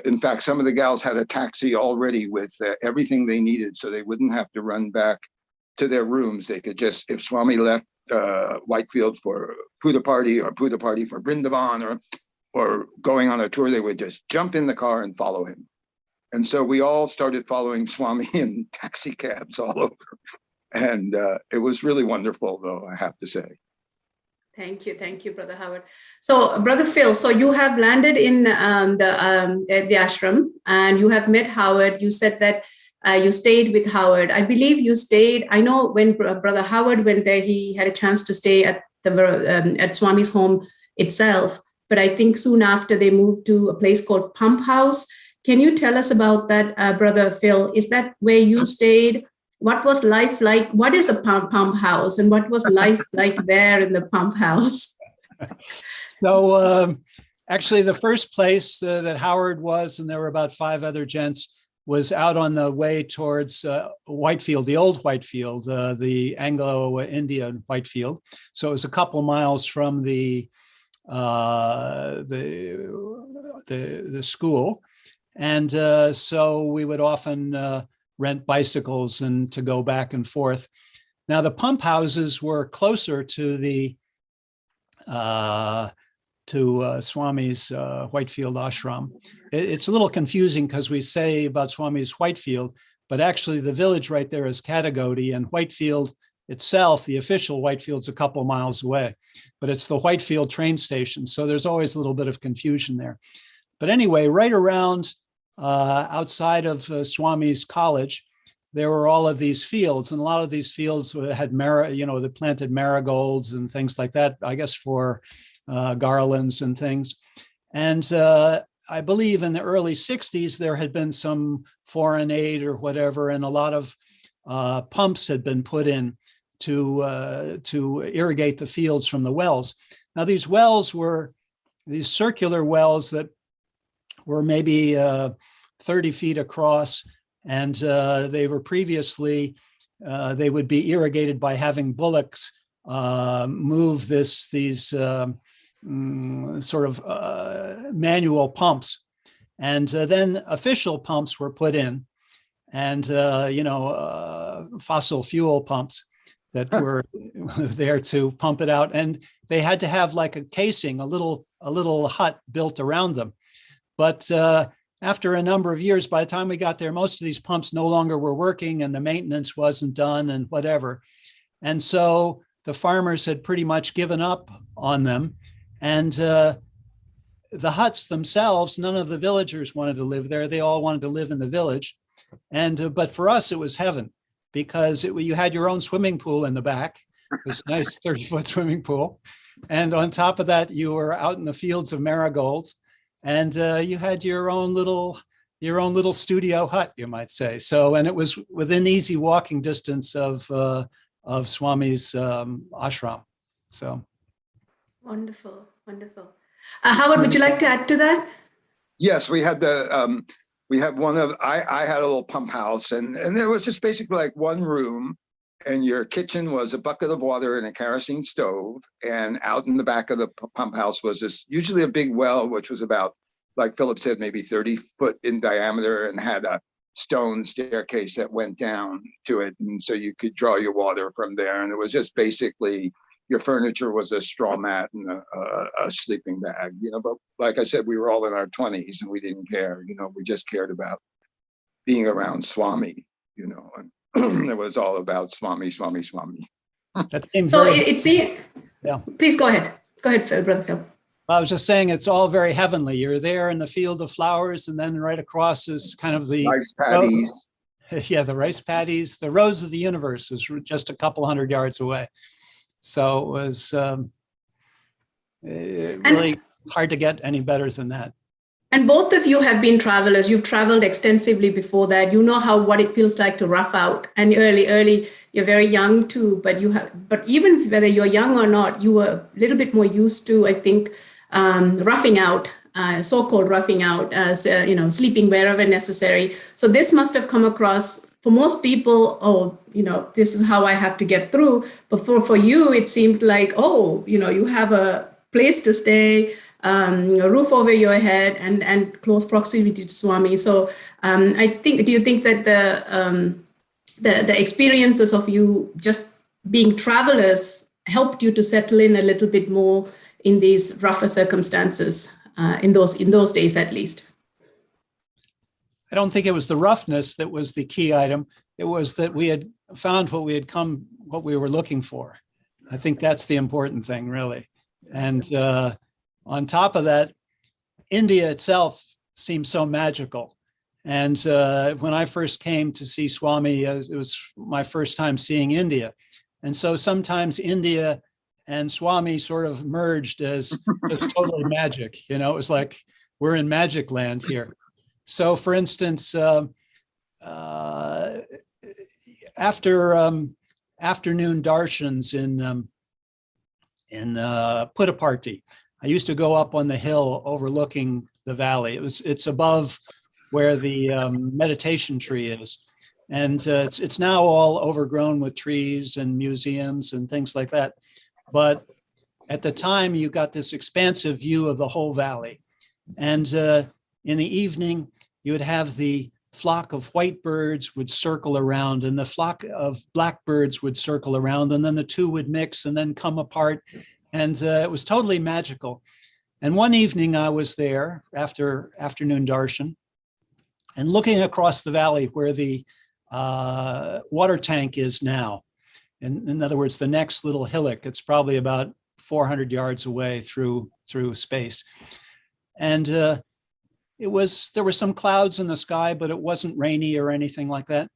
In fact, some of the gals had a taxi already with everything they needed, so they wouldn't have to run back to their rooms. They could just, if Swami left Whitefield for Puja party or Puja party for Vrindavan or going on a tour, they would just jump in the car and follow him. And so we all started following Swami in taxi cabs all over. And it was really wonderful, though, I have to say. Thank you, Brother Howard. So, Brother Phil, so you have landed in the ashram and you have met Howard. You said that you stayed with Howard. I believe you stayed. I know when Brother Howard went there, he had a chance to stay at Swami's home itself. But I think soon after they moved to a place called Pump House. Can you tell us about that, Brother Phil? Is that where you stayed? What was life like? What is a pump house, and what was life like there in the pump house? So actually, the first place that Howard was, and there were about 5 other gents, was out on the way towards Whitefield, the old Whitefield, the Anglo-Indian Whitefield. So it was a couple miles from the school, and so we would often rent bicycles and to go back and forth. Now the pump houses were closer to the Swami's Whitefield ashram. It's a little confusing because we say about Swami's Whitefield, but actually the village right there is Katagodi, and Whitefield itself, the official Whitefield's a couple miles away, but it's the Whitefield train station. So there's always a little bit of confusion there. But anyway, right around outside of Swami's college, there were all of these fields, and a lot of these fields had they planted marigolds and things like that, I guess for garlands and things. And I believe in the early 60s, there had been some foreign aid or whatever, and a lot of pumps had been put in to irrigate the fields from the wells. Now, these wells were these circular wells that were maybe 30 feet across, and they were previously, they would be irrigated by having bullocks move these sort of manual pumps. And then official pumps were put in, and fossil fuel pumps that were there to pump it out. And they had to have like a casing, a little hut built around them. But after a number of years, by the time we got there, most of these pumps no longer were working, and the maintenance wasn't done and whatever. And so the farmers had pretty much given up on them. And the huts themselves, none of the villagers wanted to live there. They all wanted to live in the village. And but for us, it was heaven, because you had your own swimming pool in the back, this nice 30-foot swimming pool. And on top of that, you were out in the fields of marigolds, and you had your own little studio hut, you might say. So, and it was within easy walking distance of Swami's ashram. So. Wonderful, wonderful. Howard, would you like to add to that? Yes, we had I had a little pump house, and there was just basically like one room, and your kitchen was a bucket of water and a kerosene stove, and out in the back of the pump house was this, usually a big well, which was about, like Philip said, maybe 30 foot in diameter, and had a stone staircase that went down to it, and so you could draw your water from there. And it was just basically, your furniture was a straw mat and a sleeping bag, but like I said, we were all in our 20s and we didn't care, we just cared about being around Swami, and it was all about Swami. That seemed So yeah. Please go ahead, Phil, Brother Phil. I was just saying, it's all very heavenly. You're there in the field of flowers, and then right across is kind of the rice paddies. The rice paddies. The rose of the universe was just a couple hundred yards away. So it was really hard to get any better than that. And both of you have been travelers. You've traveled extensively before that. You know what it feels like to rough out. And early, you're very young too. But even whether you're young or not, you were a little bit more used to, I think, roughing out, so-called roughing out, sleeping wherever necessary. So this must have come across for most people. This is how I have to get through. But for you, it seemed like, you have a place to stay, a roof over your head, and close proximity to Swami. So do you think that the experiences of you just being travelers helped you to settle in a little bit more in these rougher circumstances, in those days at least? I don't think it was the roughness that was the key item. It was that we had found what we were looking for. I think that's the important thing, really. And on top of that, India itself seemed so magical. And when I first came to see Swami, it was my first time seeing India. And so sometimes India and Swami sort of merged as just totally magic. It was like we're in magic land here. So for instance, after afternoon darshans in Puttaparthi, I used to go up on the hill overlooking the valley. It's above where the meditation tree is. And it's now all overgrown with trees and museums and things like that. But at the time, you got this expansive view of the whole valley. And in the evening, you would have the flock of white birds would circle around and the flock of blackbirds would circle around, and then the two would mix and then come apart. And it was totally magical. And one evening I was there after afternoon darshan and looking across the valley where the water tank is now. In other words, the next little hillock, it's probably about 400 yards away through space. And there were some clouds in the sky, but it wasn't rainy or anything like that.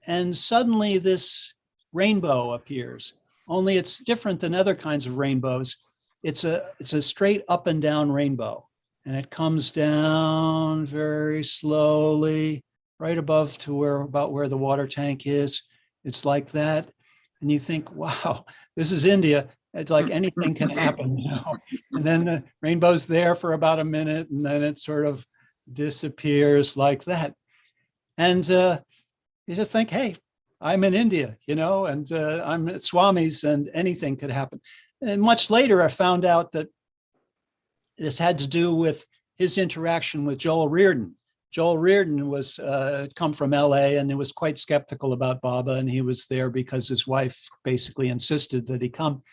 And suddenly this rainbow appears, only it's different than other kinds of rainbows. It's a straight up and down rainbow, and it comes down very slowly, right above to about where the water tank is. It's like that. And you think, wow, this is India. It's like anything can happen, you know. And then the rainbow's there for about a minute, and then it sort of disappears like that. And you just think, hey, I'm in India, you know, and I'm at Swami's, and anything could happen. And much later, I found out that this had to do with his interaction with Joel Reardon. Joel Reardon was come from LA, and he was quite skeptical about Baba, and he was there because his wife basically insisted that he come.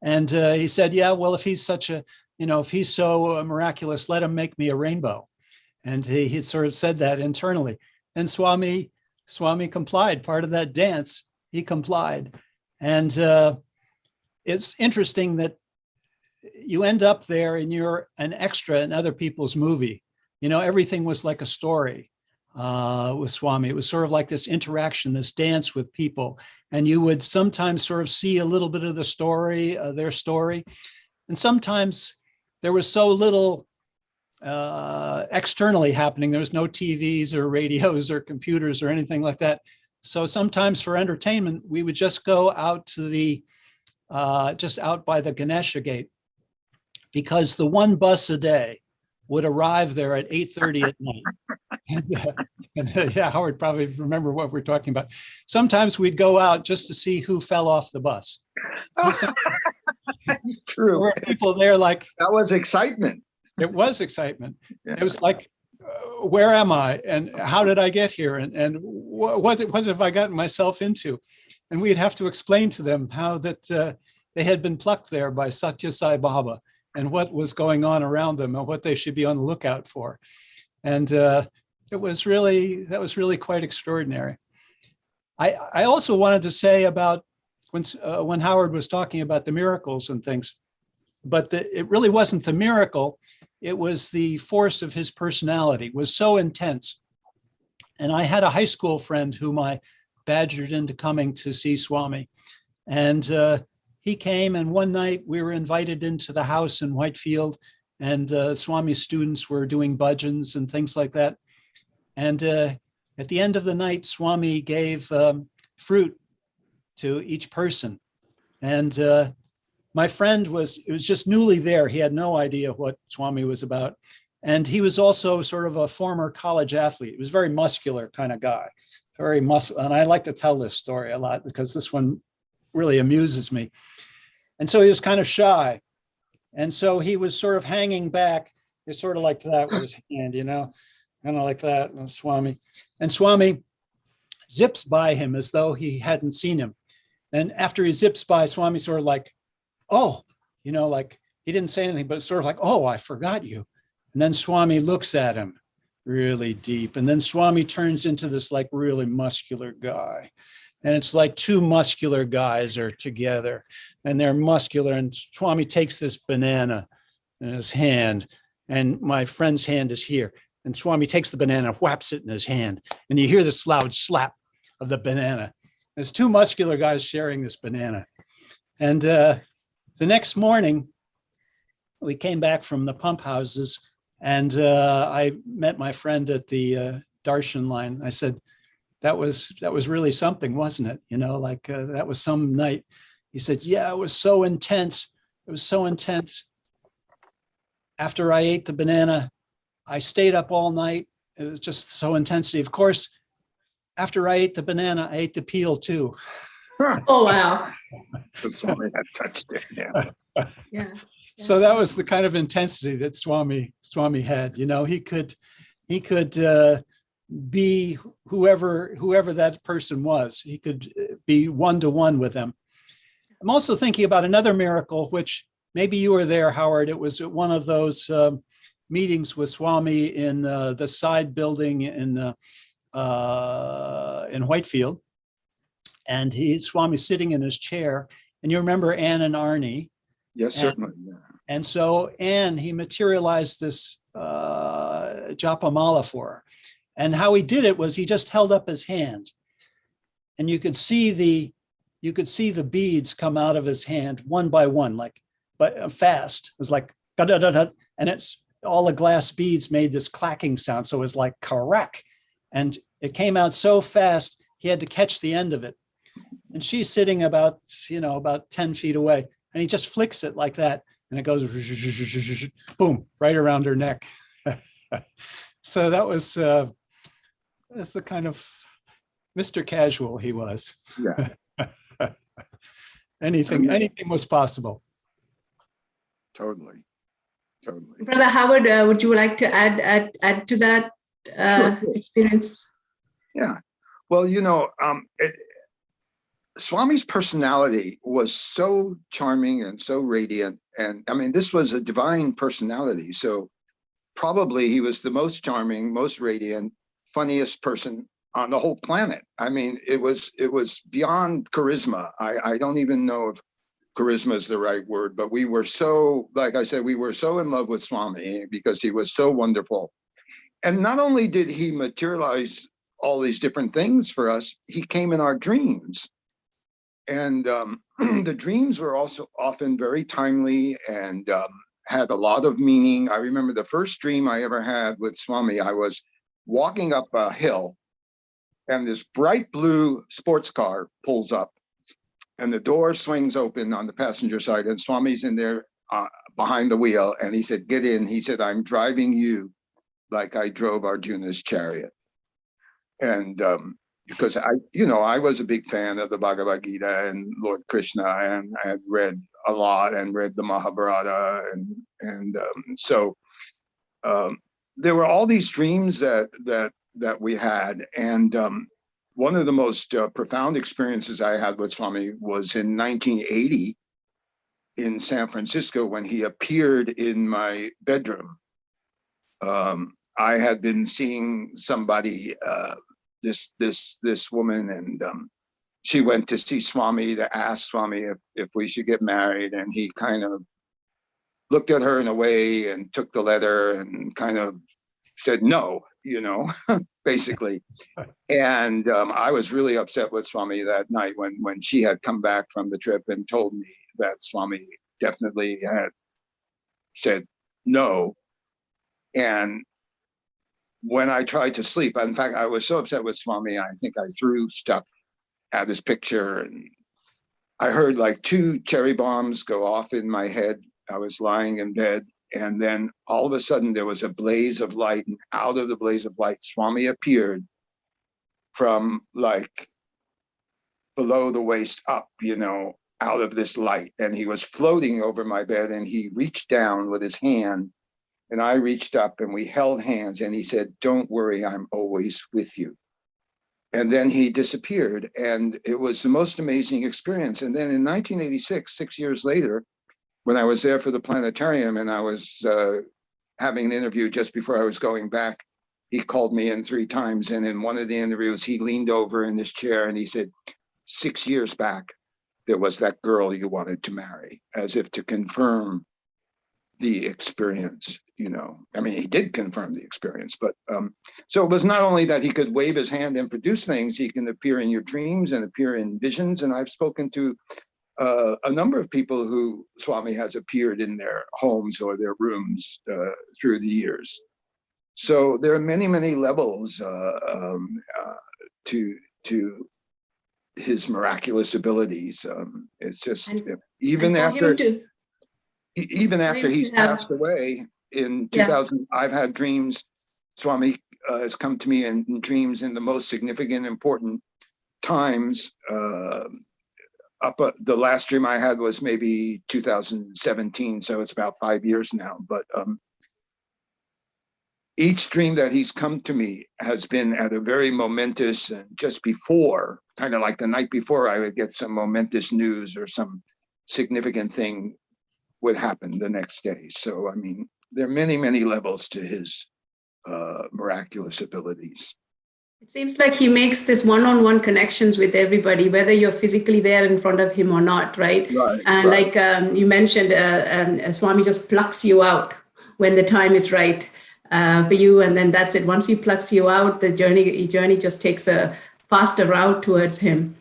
And he said, yeah, well, if he's such a, you know, if he's so miraculous, let him make me a rainbow. And he sort of said that internally. And Swami complied. Part of that dance, he complied. And it's interesting that you end up there and you're an extra in other people's movie. You know, everything was like a story with Swami. It was sort of like this interaction, this dance with people. And you would sometimes sort of see a little bit of the story, their story. And sometimes there was so little externally happening. There was no TVs or radios or computers or anything like that. So sometimes for entertainment, we would just go out to the, just out by the Ganesha gate, because the one bus a day would arrive there at 8:30 at night. Yeah, Howard probably remember what we're talking about. Sometimes we'd go out just to see who fell off the bus. True. There were people there like, that was excitement. It was excitement. Yeah. It was like, where am I? And how did I get here? And what have I gotten myself into? And we'd have to explain to them how that they had been plucked there by Satya Sai Baba, and what was going on around them and what they should be on the lookout for. And that was really quite extraordinary. I also wanted to say about when Howard was talking about the miracles and things, but it really wasn't the miracle. It was the force of his personality. It was so intense. And I had a high school friend whom I badgered into coming to see Swami. And he came, and one night we were invited into the house in Whitefield, and Swami's students were doing bhajans and things like that. And at the end of the night, Swami gave fruit to each person. And my friend was just newly there. He had no idea what Swami was about. And he was also sort of a former college athlete. He was a very muscular kind of guy, very muscular. And I like to tell this story a lot because this one really amuses me. And so he was kind of shy. And so he was sort of hanging back. He's sort of like that with his hand, you know, kind of like that, and Swami. And Swami zips by him as though he hadn't seen him. And after he zips by, Swami sort of like, oh, you know, like he didn't say anything, but sort of like, oh, I forgot you. And then Swami looks at him really deep. And then Swami turns into this like really muscular guy. And it's like two muscular guys are together, and they're muscular. And Swami takes this banana in his hand, and my friend's hand is here. And Swami takes the banana, whaps it in his hand, and you hear this loud slap of the banana. There's two muscular guys sharing this banana. And the next morning, we came back from the pump houses, And I met my friend at the darshan line. I said, that was really something, wasn't it? You know, like that was some night. He said, yeah, it was so intense. It was so intense. After I ate the banana, I stayed up all night. It was just so intensity. Of course, after I ate the banana, I ate the peel too. Oh, wow. Swami had touched it. Yeah. Yeah. So that was the kind of intensity that Swami had. You know, he could be whoever that person was. He could be one-to-one with them. I'm also thinking about another miracle, which maybe you were there, Howard. It was at one of those meetings with Swami in the side building in Whitefield, and Swami's sitting in his chair. And you remember Anne and Arnie? Yes, certainly. Yeah. And so Anne, he materialized this japamala for her. And how he did it was he just held up his hand, and you could see the beads come out of his hand one by one, like, but fast. It was like, da-da-da-da, and it's all the glass beads made this clacking sound. So it was like crack, and it came out so fast he had to catch the end of it. And she's sitting about 10 feet away, and he just flicks it like that, and it goes boom right around her neck. So that's the kind of Mr. Casual he was. Yeah. Anything was possible. Totally. Brother Howard, would you like to add to that Sure. experience? Yeah. Well, Swami's personality was so charming and so radiant. And I mean, this was a divine personality. So probably he was the most charming, most radiant, funniest person on the whole planet. I mean, it was beyond charisma. I don't even know if charisma is the right word, but we were so, like I said, we were so in love with Swami because he was so wonderful. And not only did he materialize all these different things for us, he came in our dreams. And the dreams were also often very timely and had a lot of meaning. I remember the first dream I ever had with Swami, I was walking up a hill, and this bright blue sports car pulls up, and the door swings open on the passenger side, and Swami's in there behind the wheel, and he said, "Get in." He said, "I'm driving you like I drove Arjuna's chariot." And because I was a big fan of the Bhagavad Gita and Lord Krishna, and I had read a lot and read the Mahabharata, and so there were all these dreams that we had. And one of the most profound experiences I had with Swami was in 1980 in San Francisco when he appeared in my bedroom. I had been seeing somebody, this woman, and she went to see Swami to ask Swami if we should get married, and he kind of looked at her in a way and took the letter and kind of said no, basically. And I was really upset with Swami that night when she had come back from the trip and told me that Swami definitely had said no. And when I tried to sleep, in fact, I was so upset with Swami, I think I threw stuff at his picture, and I heard like 2 cherry bombs go off in my head. I was lying in bed, and then all of a sudden there was a blaze of light, and out of the blaze of light, Swami appeared from like below the waist up, out of this light, and he was floating over my bed, and he reached down with his hand, and I reached up, and we held hands, and he said, "Don't worry, I'm always with you." And then he disappeared, and it was the most amazing experience. And then in 1986, 6 years later, when I was there for the planetarium and I was having an interview just before I was going back, he called me in 3 times. And in one of the interviews, he leaned over in his chair and he said, 6 years back, there was that girl you wanted to marry, as if to confirm the experience, I mean, he did confirm the experience, but so it was not only that he could wave his hand and produce things, he can appear in your dreams and appear in visions. And I've spoken to a number of people who Swami has appeared in their homes or their rooms through the years. So there are many, many levels to his miraculous abilities. It's just even after he's passed away in 2000, I've had dreams. Swami has come to me in dreams in the most significant, important times. The last dream I had was maybe 2017, so it's about 5 years now. But each dream that he's come to me has been at a very momentous, and just before, kind of like the night before, I would get some momentous news or some significant thing would happen the next day. So, I mean, there are many, many levels to his miraculous abilities. It seems like he makes this one-on-one connections with everybody, whether you're physically there in front of him or not, right? And like you mentioned, Swami just plucks you out when the time is right for you, and then that's it. Once he plucks you out, the journey just takes a faster route towards him.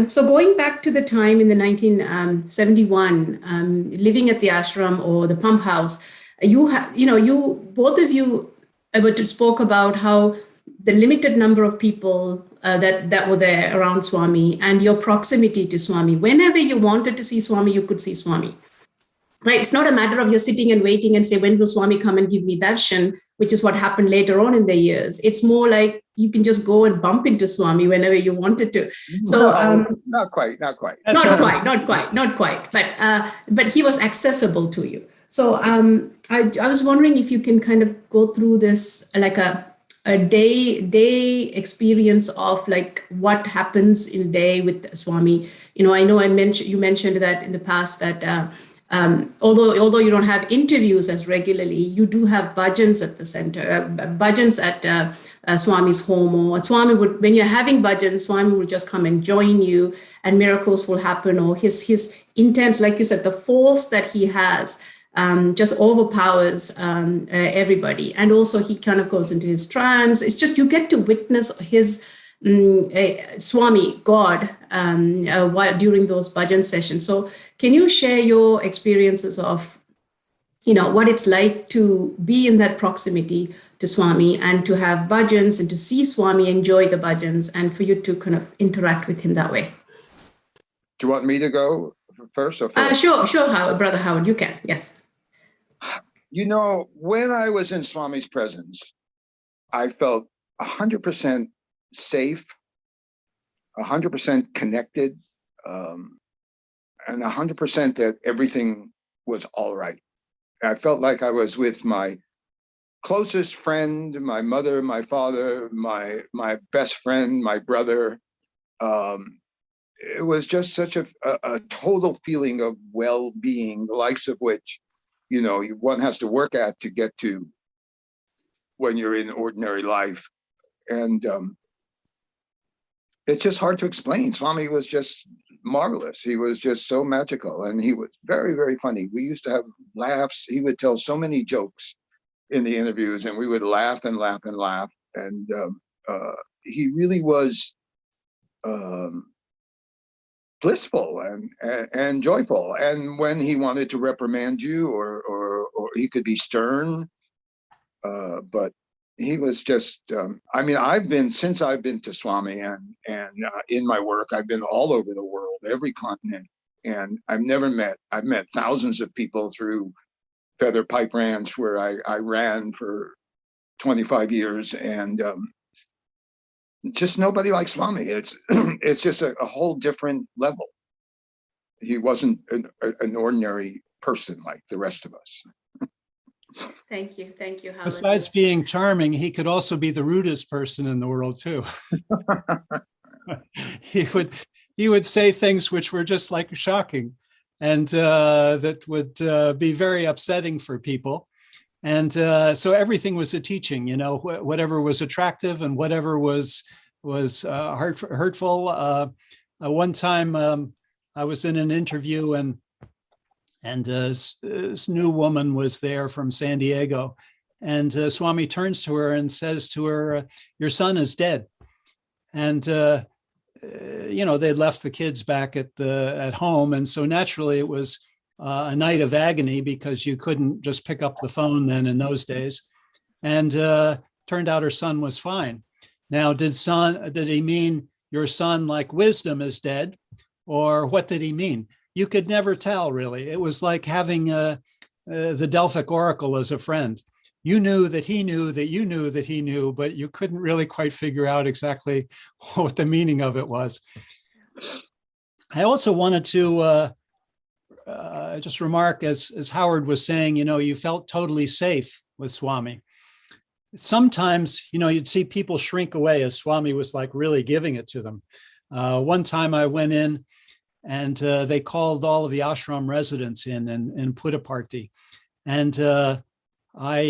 So going back to the time in the 1971, living at the ashram or the pump house, both of you spoke about how the limited number of people that were there around Swami and your proximity to Swami. Whenever you wanted to see Swami, you could see Swami. Right? It's not a matter of you're sitting and waiting and say, when will Swami come and give me darshan, which is what happened later on in the years. It's more like you can just go and bump into Swami whenever you wanted to. So not quite. Not quite. But he was accessible to you. So I was wondering if you can kind of go through this like a day experience of like what happens in a day with Swami. I know you mentioned that in the past that although you don't have interviews as regularly, you do have bhajans at the center, bhajans at Swami's home, or Swami would, when you're having bhajans, Swami will just come and join you and miracles will happen, or his intense, like you said, the force that he has just overpowers everybody. And also he kind of goes into his trance. It's just, you get to witness his Swami, God, during those bhajan sessions. So can you share your experiences of, what it's like to be in that proximity to Swami and to have bhajans and to see Swami enjoy the bhajans and for you to kind of interact with him that way? Do you want me to go first? Or Sure, Howard, Brother Howard, you can, yes. When I was in Swami's presence, I felt 100% safe, 100% connected, and 100% that everything was all right. I felt like I was with my closest friend, my mother, my father, my best friend, my brother. It was just such a total feeling of well-being, the likes of which, one has to work at to get to when you're in ordinary life. And it's just hard to explain. Swami was just marvelous. He was just so magical, and he was very, very funny. We used to have laughs. He would tell so many jokes in the interviews, and we would laugh and laugh and laugh. And he really was blissful and joyful. And when he wanted to reprimand you, or he could be stern, but he was just, since I've been to Swami and in my work, I've been all over the world, every continent, and I've met thousands of people through Feather Pipe Ranch, where I ran for 25 years, and just nobody like Swami. It's just a whole different level. He wasn't an ordinary person like the rest of us. Thank you, Howard. Besides being charming, he could also be the rudest person in the world too. He would say things which were just like shocking, and that would be very upsetting for people. And so everything was a teaching, whatever was attractive and whatever was hurtful. One time I was in an interview, and this new woman was there from San Diego, and Swami turns to her and says to her, "Your son is dead." And they'd left the kids back at home. And so naturally it was a night of agony because you couldn't just pick up the phone then in those days. And turned out her son was fine. Now, did he mean your son, like wisdom, is dead? Or what did he mean? You could never tell, really. It was like having the Delphic Oracle as a friend. You knew that he knew that you knew that he knew, but you couldn't really quite figure out exactly what the meaning of it was. I also wanted to just remark, as Howard was saying, you felt totally safe with Swami. Sometimes, you'd see people shrink away as Swami was like really giving it to them. One time I went in and they called all of the ashram residents in and put a party. And I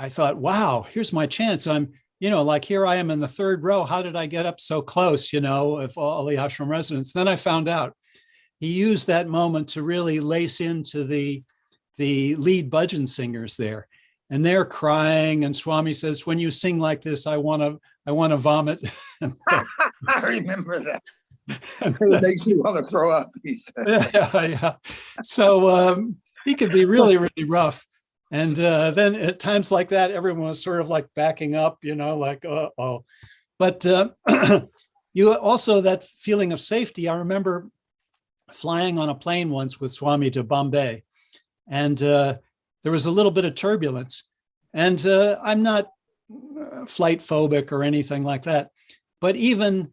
thought, wow, here's my chance. I'm, here I am in the third row. How did I get up so close, of all the ashram residents? Then I found out he used that moment to really lace into the lead bhajan singers there. And they're crying. And Swami says, when you sing like this, I want to vomit. I remember that. It makes me want to throw up, he said. Yeah. So he could be really, really rough. And then at times like that, everyone was sort of like backing up, like, uh-oh. But you also, that feeling of safety. I remember flying on a plane once with Swami to Bombay. And there was a little bit of turbulence. And I'm not flight phobic or anything like that. But even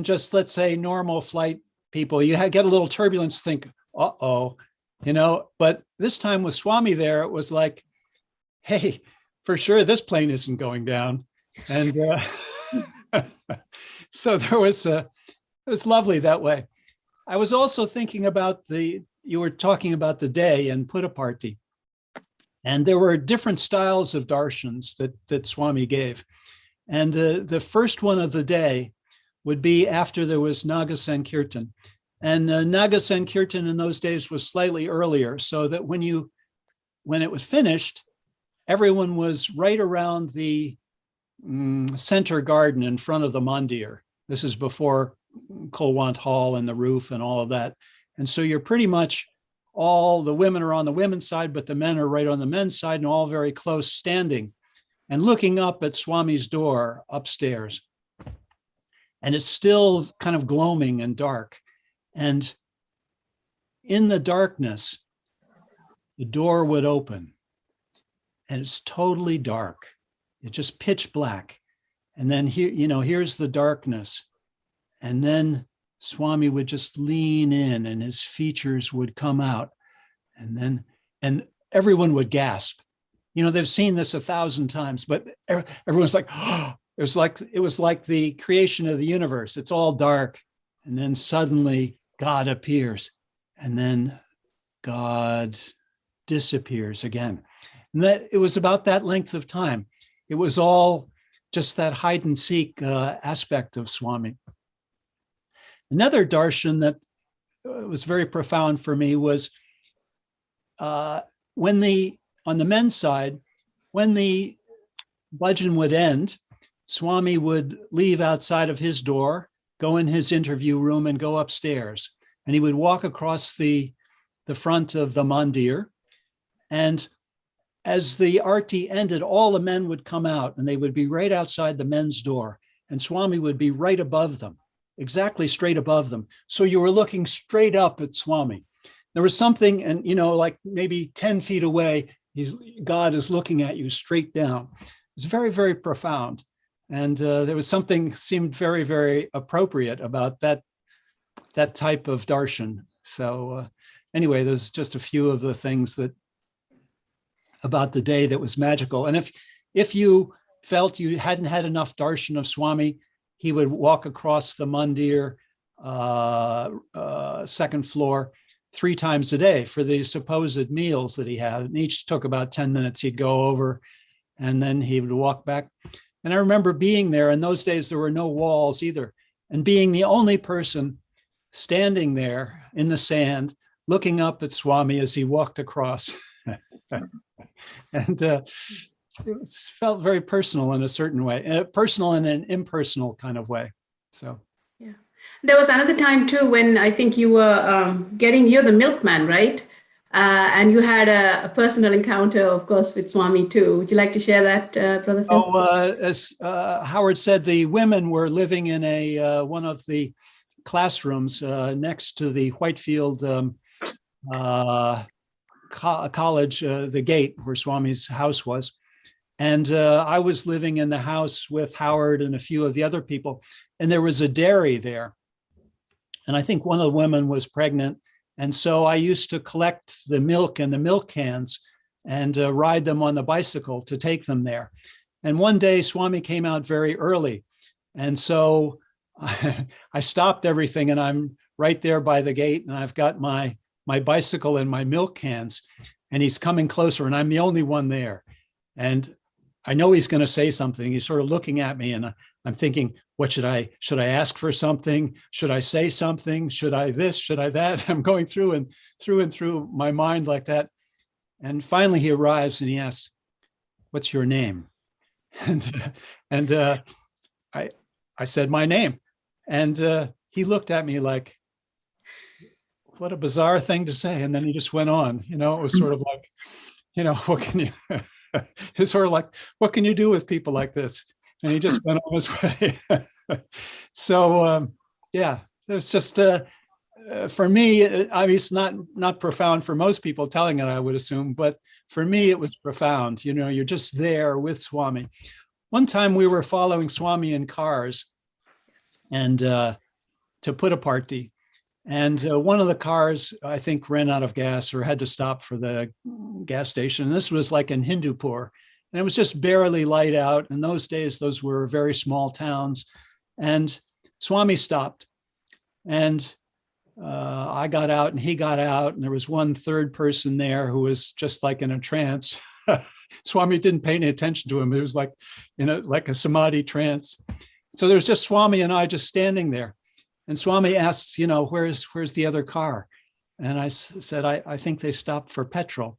just, let's say, normal flight people, you get a little turbulence, think, uh-oh, But this time with Swami there, it was like, hey, for sure, this plane isn't going down. And so it was lovely that way. I was also thinking about you were talking about the day and Puttaparthi. And there were different styles of darshans that Swami gave. And the first one of the day would be after there was Naga Sankirtan. And Naga Sankirtan in those days was slightly earlier, so that when it was finished, everyone was right around the center garden in front of the mandir. This is before Kulwant Hall and the roof and all of that. And so you're pretty much, all the women are on the women's side, but the men are right on the men's side, and all very close, standing and looking up at Swami's door upstairs. And it's still kind of gloaming and dark. And in the darkness, the door would open and it's totally dark. It's just pitch black. And then here, here's the darkness. And then Swami would just lean in and his features would come out. And everyone would gasp. They've seen this 1,000 times, but everyone's like, oh, it was like the creation of the universe. It's all dark. And then suddenly God appears, and then God disappears again. And that it was about that length of time. It was all just that hide and seek aspect of Swami. Another darshan that was very profound for me was on the men's side, when the bhajan would end, Swami would leave outside of his door, go in his interview room and go upstairs. And he would walk across the front of the mandir. And as the arti ended, all the men would come out and they would be right outside the men's door. And Swami would be right above them, exactly straight above them. So you were looking straight up at Swami. There was something, and like maybe 10 feet away, God is looking at you straight down. It's very, very profound. And there was something seemed very, very appropriate about that type of darshan. So anyway, there's just a few of the things about the day that was magical. And if you felt you hadn't had enough darshan of Swami, he would walk across the mandir second floor 3 times a day for the supposed meals that he had. And each took about 10 minutes. He'd go over and then he would walk back. And I remember being there. In those days, there were no walls either. And being the only person standing there in the sand, looking up at Swami as he walked across. And felt very personal in a certain way, personal in an impersonal kind of way. So. Yeah. There was another time too when I think you were you're the milkman, right? And you had a personal encounter, of course, with Swami too. Would you like to share that, Brother Phil? Oh, as Howard said, the women were living in one of the classrooms next to the Whitefield college, the gate where Swami's house was. And I was living in the house with Howard and a few of the other people. And there was a dairy there. And I think one of the women was pregnant. And so I used to collect the milk in the milk cans and ride them on the bicycle to take them there. And one day Swami came out very early. And so I stopped everything, and I'm right there by the gate, and I've got my bicycle and my milk cans, and he's coming closer, and I'm the only one there. And I know he's going to say something. He's sort of looking at me, and I'm thinking, what should I ask for something? Should I say something? Should I this? Should I that? I'm going through my mind like that. And finally he arrives and he asks, what's your name? And I said my name. And he looked at me like, what a bizarre thing to say. And then he just went on. It was sort of like, what can you, it's sort of like, what can you do with people like this? And he just went on his way. So, yeah, it was just, for me, I mean, it's not profound for most people telling it, I would assume, but for me, it was profound. You're just there with Swami. One time we were following Swami in cars and to Puttaparthi. And one of the cars, I think, ran out of gas or had to stop for the gas station. And this was like in Hindupur. And it was just barely light out. In those days, those were very small towns. And Swami stopped. And I got out and he got out. And there was one third person there who was just like in a trance. Swami didn't pay any attention to him. It was like, like a samadhi trance. So there was just Swami and I just standing there. And Swami asks, where's the other car? And I said, I think they stopped for petrol.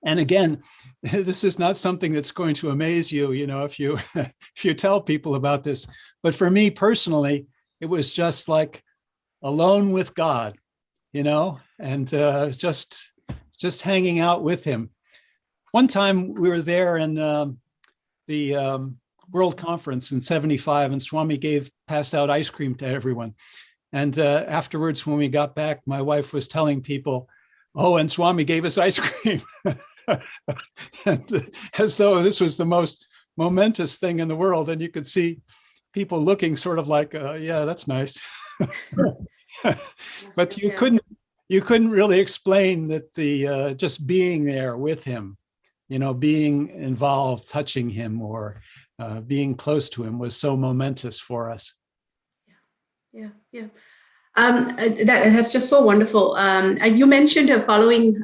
And again, this is not something that's going to amaze you, if you tell people about this. But for me personally, it was just like alone with God, and just hanging out with him. One time we were there in the World Conference in '75, and Swami passed out ice cream to everyone. And afterwards, when we got back, my wife was telling people, oh, and Swami gave us ice cream. And as though this was the most momentous thing in the world. And you could see people looking sort of like, yeah, that's nice. But you couldn't really explain that the just being there with him, being involved, touching him, or being close to him was so momentous for us. Yeah. That's just so wonderful. You mentioned following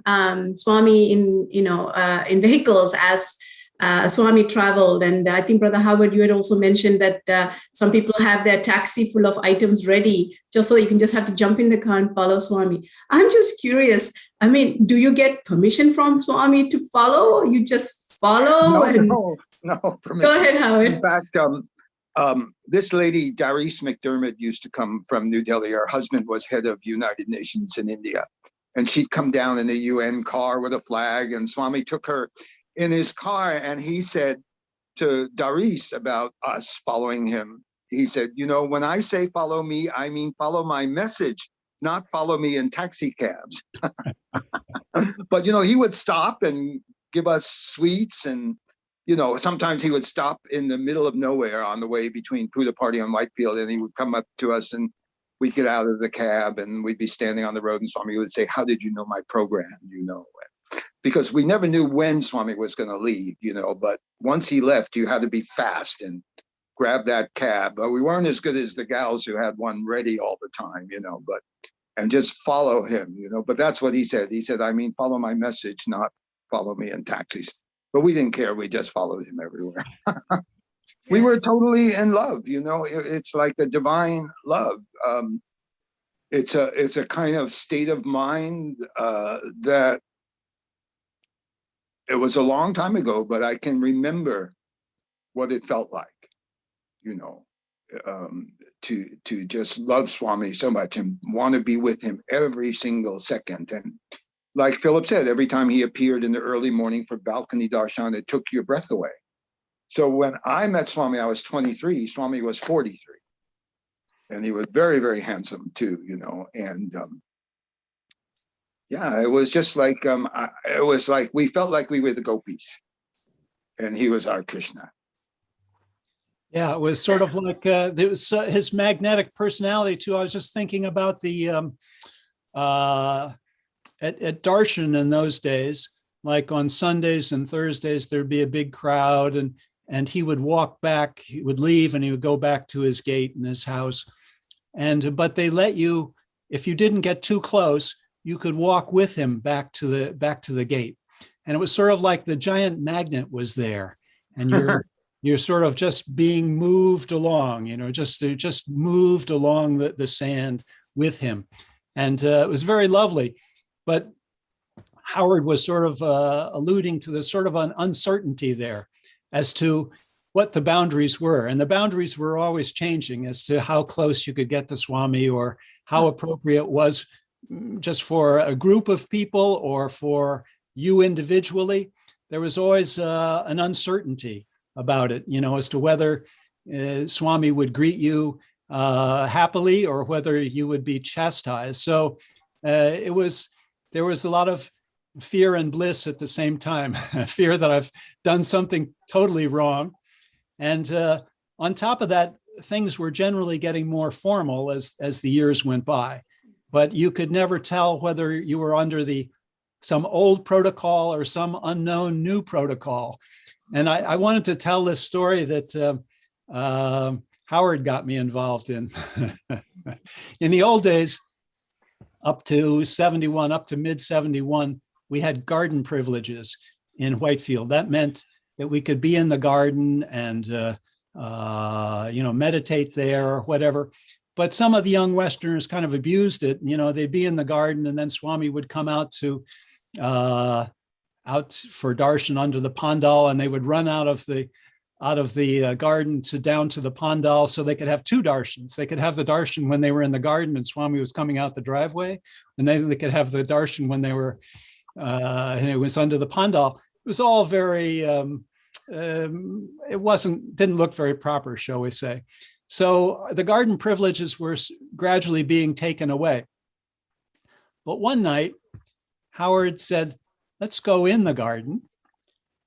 Swami in vehicles as Swami traveled, and I think Brother Howard, you had also mentioned that some people have their taxi full of items ready, just so you can just have to jump in the car and follow Swami. I'm just curious. I mean, do you get permission from Swami to follow, or you just follow? No permission. Go ahead, Howard. In fact, this lady, Darice McDermott, used to come from New Delhi. Her husband was head of United Nations in India. And she'd come down in a UN car with a flag, and Swami took her in his car, and he said to Darice about us following him, he said, when I say follow me, I mean follow my message, not follow me in taxi cabs. But, he would stop and give us sweets, and sometimes he would stop in the middle of nowhere on the way between Puttaparthi and Whitefield, and he would come up to us and we'd get out of the cab and we'd be standing on the road, and Swami would say, how did you know my program? Because we never knew when Swami was going to leave, but once he left, you had to be fast and grab that cab. But we weren't as good as the gals who had one ready all the time, and just follow him, But that's what he said. He said, I mean, follow my message, not follow me in taxis. But we didn't care. We just followed him everywhere. We were totally in love. It's like a divine love. It's a kind of state of mind that it was a long time ago, but I can remember what it felt like, you know, to just love Swami so much and want to be with him every single second. And like Philip said, every time he appeared in the early morning for balcony darshan, it took your breath away. So when I met Swami, I was 23, Swami was 43. And he was very, very handsome too, you know, and yeah, it was just like, it was like, we felt like we were the gopis and he was our Krishna. Yeah, it was sort of like there was his magnetic personality too. I was just thinking about the at darshan in those days, like on Sundays and Thursdays, there'd be a big crowd, and he would walk back, he would leave, and he would go back to his gate in his house. But they let you, if you didn't get too close, you could walk with him back to the gate, and it was sort of like the giant magnet was there, and you're sort of just being moved along, you know, just moved along the sand with him. And it was very lovely. But Howard was sort of alluding to the sort of an uncertainty there as to what the boundaries were. And the boundaries were always changing as to how close you could get to Swami, or how appropriate was just for a group of people or for you individually. There was always an uncertainty about it, you know, as to whether Swami would greet you happily or whether you would be chastised. So there was a lot of fear and bliss at the same time. Fear that I've done something totally wrong. And on top of that, things were generally getting more formal as the years went by. But you could never tell whether you were under some old protocol or some unknown new protocol. And I wanted to tell this story that Howard got me involved in. In the old days, up to 71, up to mid 71, we had garden privileges in Whitefield. That meant that we could be in the garden and you know, meditate there or whatever. But some of the young Westerners kind of abused it. You know, they'd be in the garden, and then Swami would come out for darshan under the pandal, and they would run out of the garden down to the pandal so they could have two darshans. They could have the darshan when they were in the garden and Swami was coming out the driveway, and then they could have the darshan when they were and it was under the pandal. It was all very it didn't look very proper, shall we say. So the garden privileges were gradually being taken away. But one night, Howard said, let's go in the garden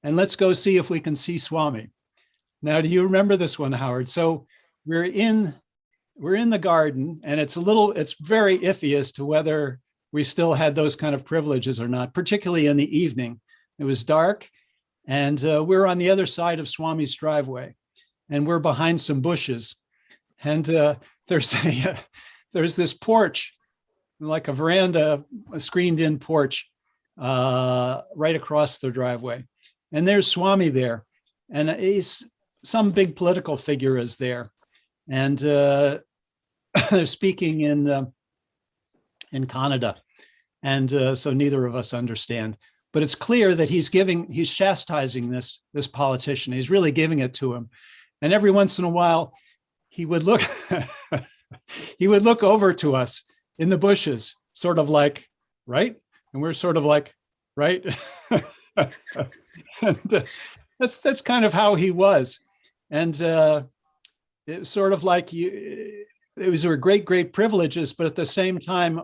and let's go see if we can see Swami. Now, do you remember this one, Howard? So we're in the garden, and it's very iffy as to whether we still had those kind of privileges or not, particularly in the evening. It was dark, and we're on the other side of Swami's driveway, and we're behind some bushes. And there's this porch, like a veranda, a screened-in porch, right across the driveway. And there's Swami there. And some big political figure is there. And they're speaking in Kannada. And so neither of us understand. But it's clear that he's chastising this politician. He's really giving it to him. And every once in a while, he would look over to us in the bushes, sort of like, right? And we're sort of like, right? And that's kind of how he was. And it was sort of like those were great privileges, but at the same time,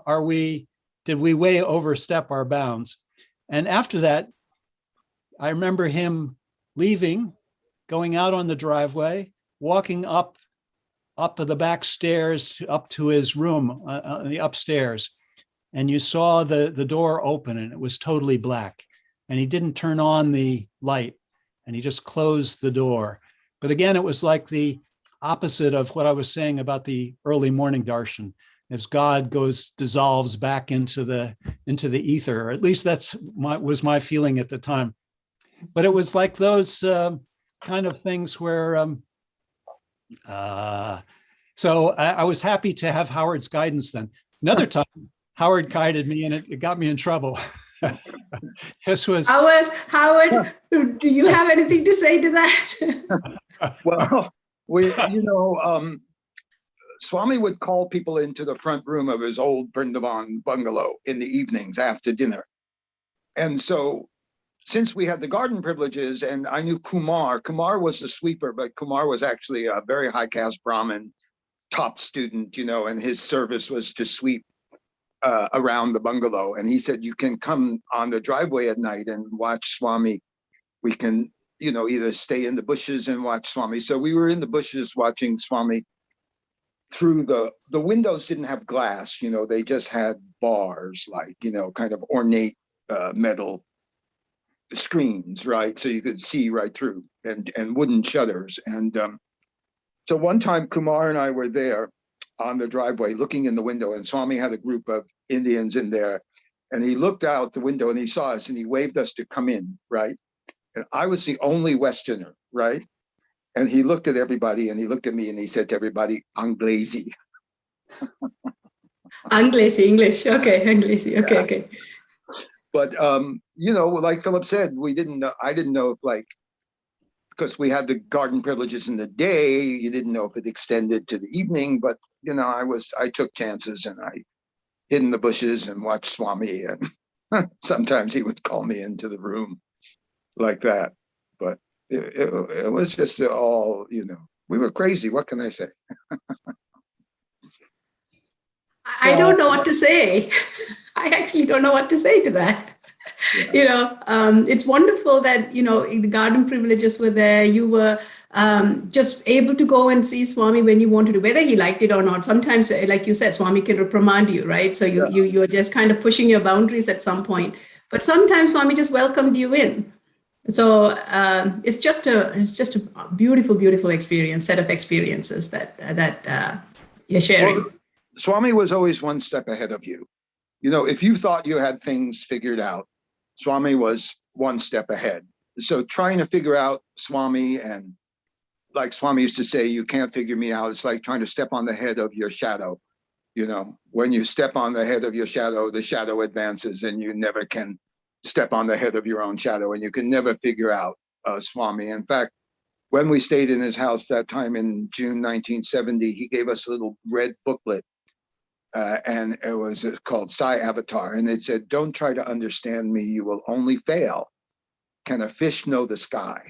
did we way overstep our bounds? And after that, I remember him leaving, going out on the driveway, walking up the back stairs up to his room, the upstairs. And you saw the door open, and it was totally black. And he didn't turn on the light, and he just closed the door. But again, it was like the opposite of what I was saying about the early morning darshan. As God dissolves back into the ether, or at least was my feeling at the time. But it was like those kind of things where, so I was happy to have Howard's guidance then. Another time, Howard guided me, and it got me in trouble. This was Howard, do you have anything to say to that? Well, Swami would call people into the front room of his old Vrindavan bungalow in the evenings after dinner. And so since we had the garden privileges, and I knew Kumar was the sweeper, but Kumar was actually a very high caste Brahmin, top student, and his service was to sweep around the bungalow. And he said, you can come on the driveway at night and watch Swami. We can, either stay in the bushes and watch Swami. So we were in the bushes watching Swami through the windows didn't have glass, they just had bars, like, kind of ornate metal screens, right? So you could see right through, and wooden shutters. And so one time Kumar and I were there on the driveway looking in the window, and Swami had a group of Indians in there, and he looked out the window and he saw us and he waved us to come in, right? And I was the only Westerner, right? And he looked at everybody and he looked at me and he said to everybody, Anglesi. Anglesi, English. Okay, Anglesi. Okay, Yeah. okay. But, like Philip said, I didn't know if, because we had the garden privileges in the day, you didn't know if it extended to the evening, but, I took chances and I hid in the bushes and watched Swami, and sometimes he would call me into the room like that. But it was just all, we were crazy. What can I say? I don't know what to say. I actually don't know what to say to that. Yeah. It's wonderful that, the garden privileges were there. You were just able to go and see Swami when you wanted to, whether he liked it or not. Sometimes, like you said, Swami can reprimand you, right? So you're just kind of pushing your boundaries at some point. But sometimes Swami just welcomed you in. So it's just a beautiful, beautiful set of experiences that you're sharing. Well, Swami was always one step ahead of you. If you thought you had things figured out, Swami was one step ahead. So trying to figure out Swami, and like Swami used to say, you can't figure me out. It's like trying to step on the head of your shadow. When you step on the head of your shadow, the shadow advances, and you never can step on the head of your own shadow, and you can never figure out Swami. In fact, when we stayed in his house that time in June 1970, he gave us a little red booklet, and it was called Sai Avatar, and it said, don't try to understand me, you will only fail. Can a fish know the sky?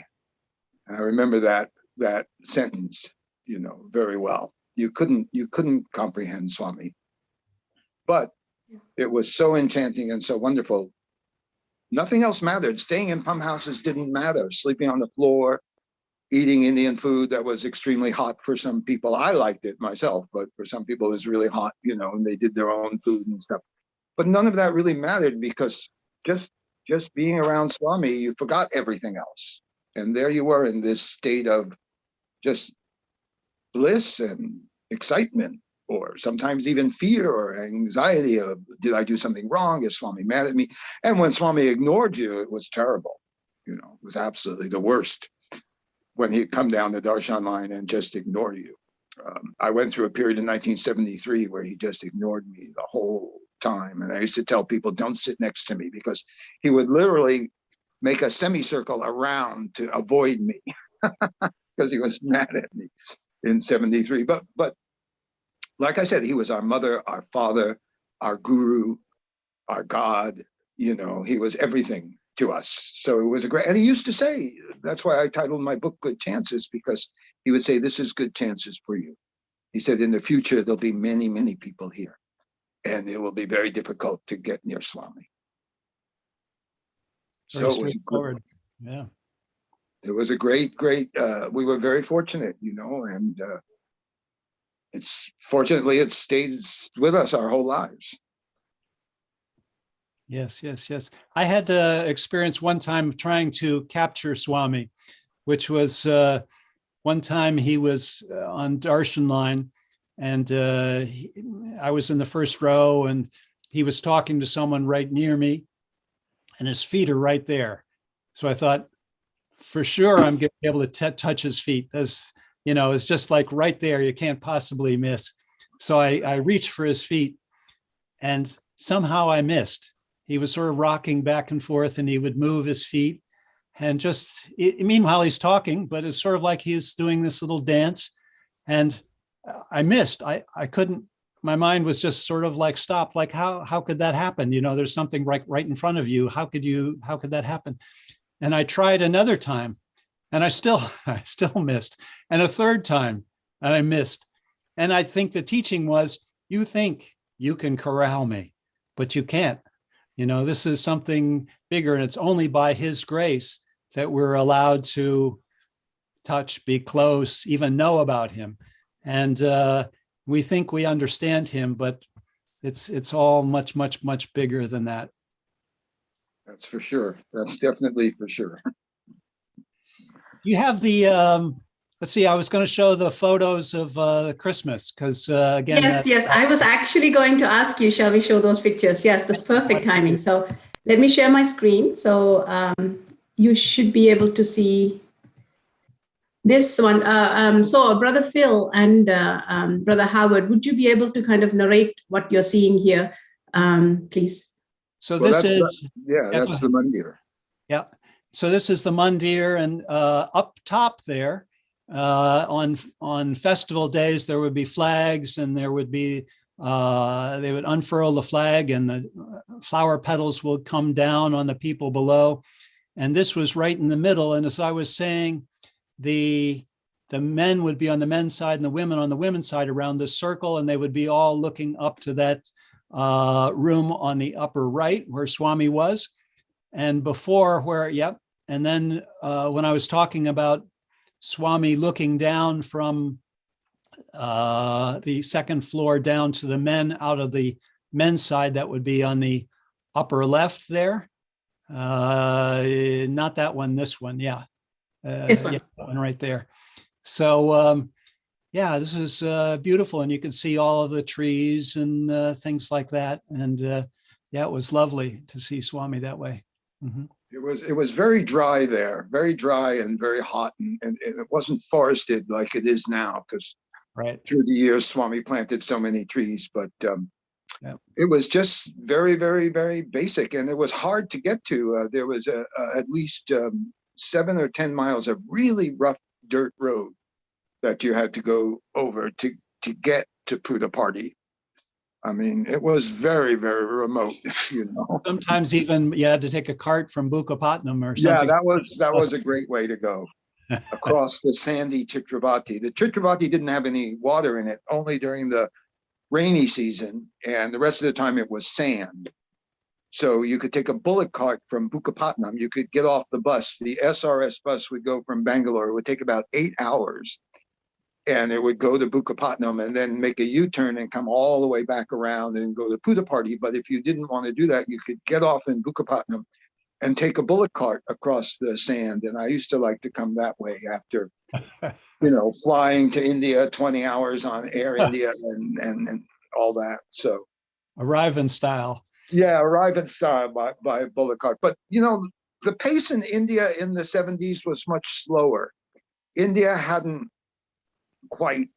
And I remember that sentence, very well. You couldn't comprehend Swami, but it was so enchanting and so wonderful. Nothing else mattered. Staying in pump houses didn't matter. Sleeping on the floor, eating Indian food that was extremely hot for some people. I liked it myself, but for some people it was really hot, and they did their own food and stuff. But none of that really mattered, because just being around Swami, you forgot everything else. And there you were in this state of just bliss and excitement, or sometimes even fear or anxiety of, did I do something wrong? Is Swami mad at me? And when Swami ignored you, it was terrible. It was absolutely the worst when he'd come down the darshan line and just ignore you. I went through a period in 1973 where he just ignored me the whole time. And I used to tell people, don't sit next to me, because he would literally make a semicircle around to avoid me because he was mad at me in 73. But like I said, he was our mother, our father, our guru, our God. He was everything to us. So it was and he used to say, that's why I titled my book Good Chances, because he would say, this is good chances for you. He said, in the future, there'll be many, many people here, and it will be very difficult to get near Swami. Very So it was straightforward. Yeah. It was a great, we were very fortunate, and fortunately it stays with us our whole lives. Yes. I had to experience one time trying to capture Swami, which was one time he was on darshan line, and I was in the first row, and he was talking to someone right near me, and his feet are right there. So I thought, for sure, I'm going to be able to touch his feet. That's, it's just like right there. You can't possibly miss. So I reached for his feet, and somehow I missed. he was sort of rocking back and forth, and he would move his feet. And just, meanwhile, he's talking, but it's sort of like he's doing this little dance. And I missed, I couldn't, my mind was just sort of like stopped, like, how could that happen? You know, there's something right in front of you. How could that happen? And I tried another time, and I still missed. And a third time, and I missed. And I think the teaching was, you think you can corral me, but you can't. You know, this is something bigger, and it's only by his grace that we're allowed to touch, be close, even know about him. And we think we understand him, but it's all much, much, much bigger than that. That's for sure. That's definitely for sure. You have the, let's see, I was going to show the photos of Christmas, because again. Yes, I was actually going to ask you, shall we show those pictures? Yes, that's perfect timing. So let me share my screen. So you should be able to see this one. So Brother Phil and Brother Howard, would you be able to kind of narrate what you're seeing here, please? So this is. That's the mandir. Yeah. So this is the mandir, and up top there, on festival days, there would be flags, and there would be, they would unfurl the flag, and the flower petals would come down on the people below. And this was right in the middle. And as I was saying, the men would be on the men's side and the women on the women's side around this circle, and they would be all looking up to that room on the upper right where Swami was. And before where, and then when I was talking about Swami looking down from the second floor down to the men out of the men's side, that would be on the upper left there. Not that one, this one, This one. that one right there. So this is beautiful, and you can see all of the trees and things like that. And it was lovely to see Swami that way. Mm-hmm. It was very dry there, very dry and very hot, and it wasn't forested like it is now, because through the years Swami planted so many trees. But it was just very, very, very basic, and it was hard to get to. There was at least 7 or 10 miles of really rough dirt road that you had to go over to get to Puda Party. I mean, it was very, very remote, you know. Sometimes even you had to take a cart from Bukkapatnam or something. Yeah, that was a great way to go across the sandy Chitravati. The Chitravati didn't have any water in it, only during the rainy season, and the rest of the time it was sand. So you could take a bullock cart from Bukkapatnam. You could get off the bus. The SRS bus would go from Bangalore. It would take about 8 hours. And it would go to Bukkapatnam and then make a U-turn and come all the way back around and go to Puda Party. But if you didn't want to do that, you could get off in Bukkapatnam and take a bullock cart across the sand. And I used to like to come that way after, flying to India 20 hours on Air India and all that. So arrive in style. Yeah, arrive in style by bullock cart. But, the pace in India in the 70s was much slower. India hadn't quite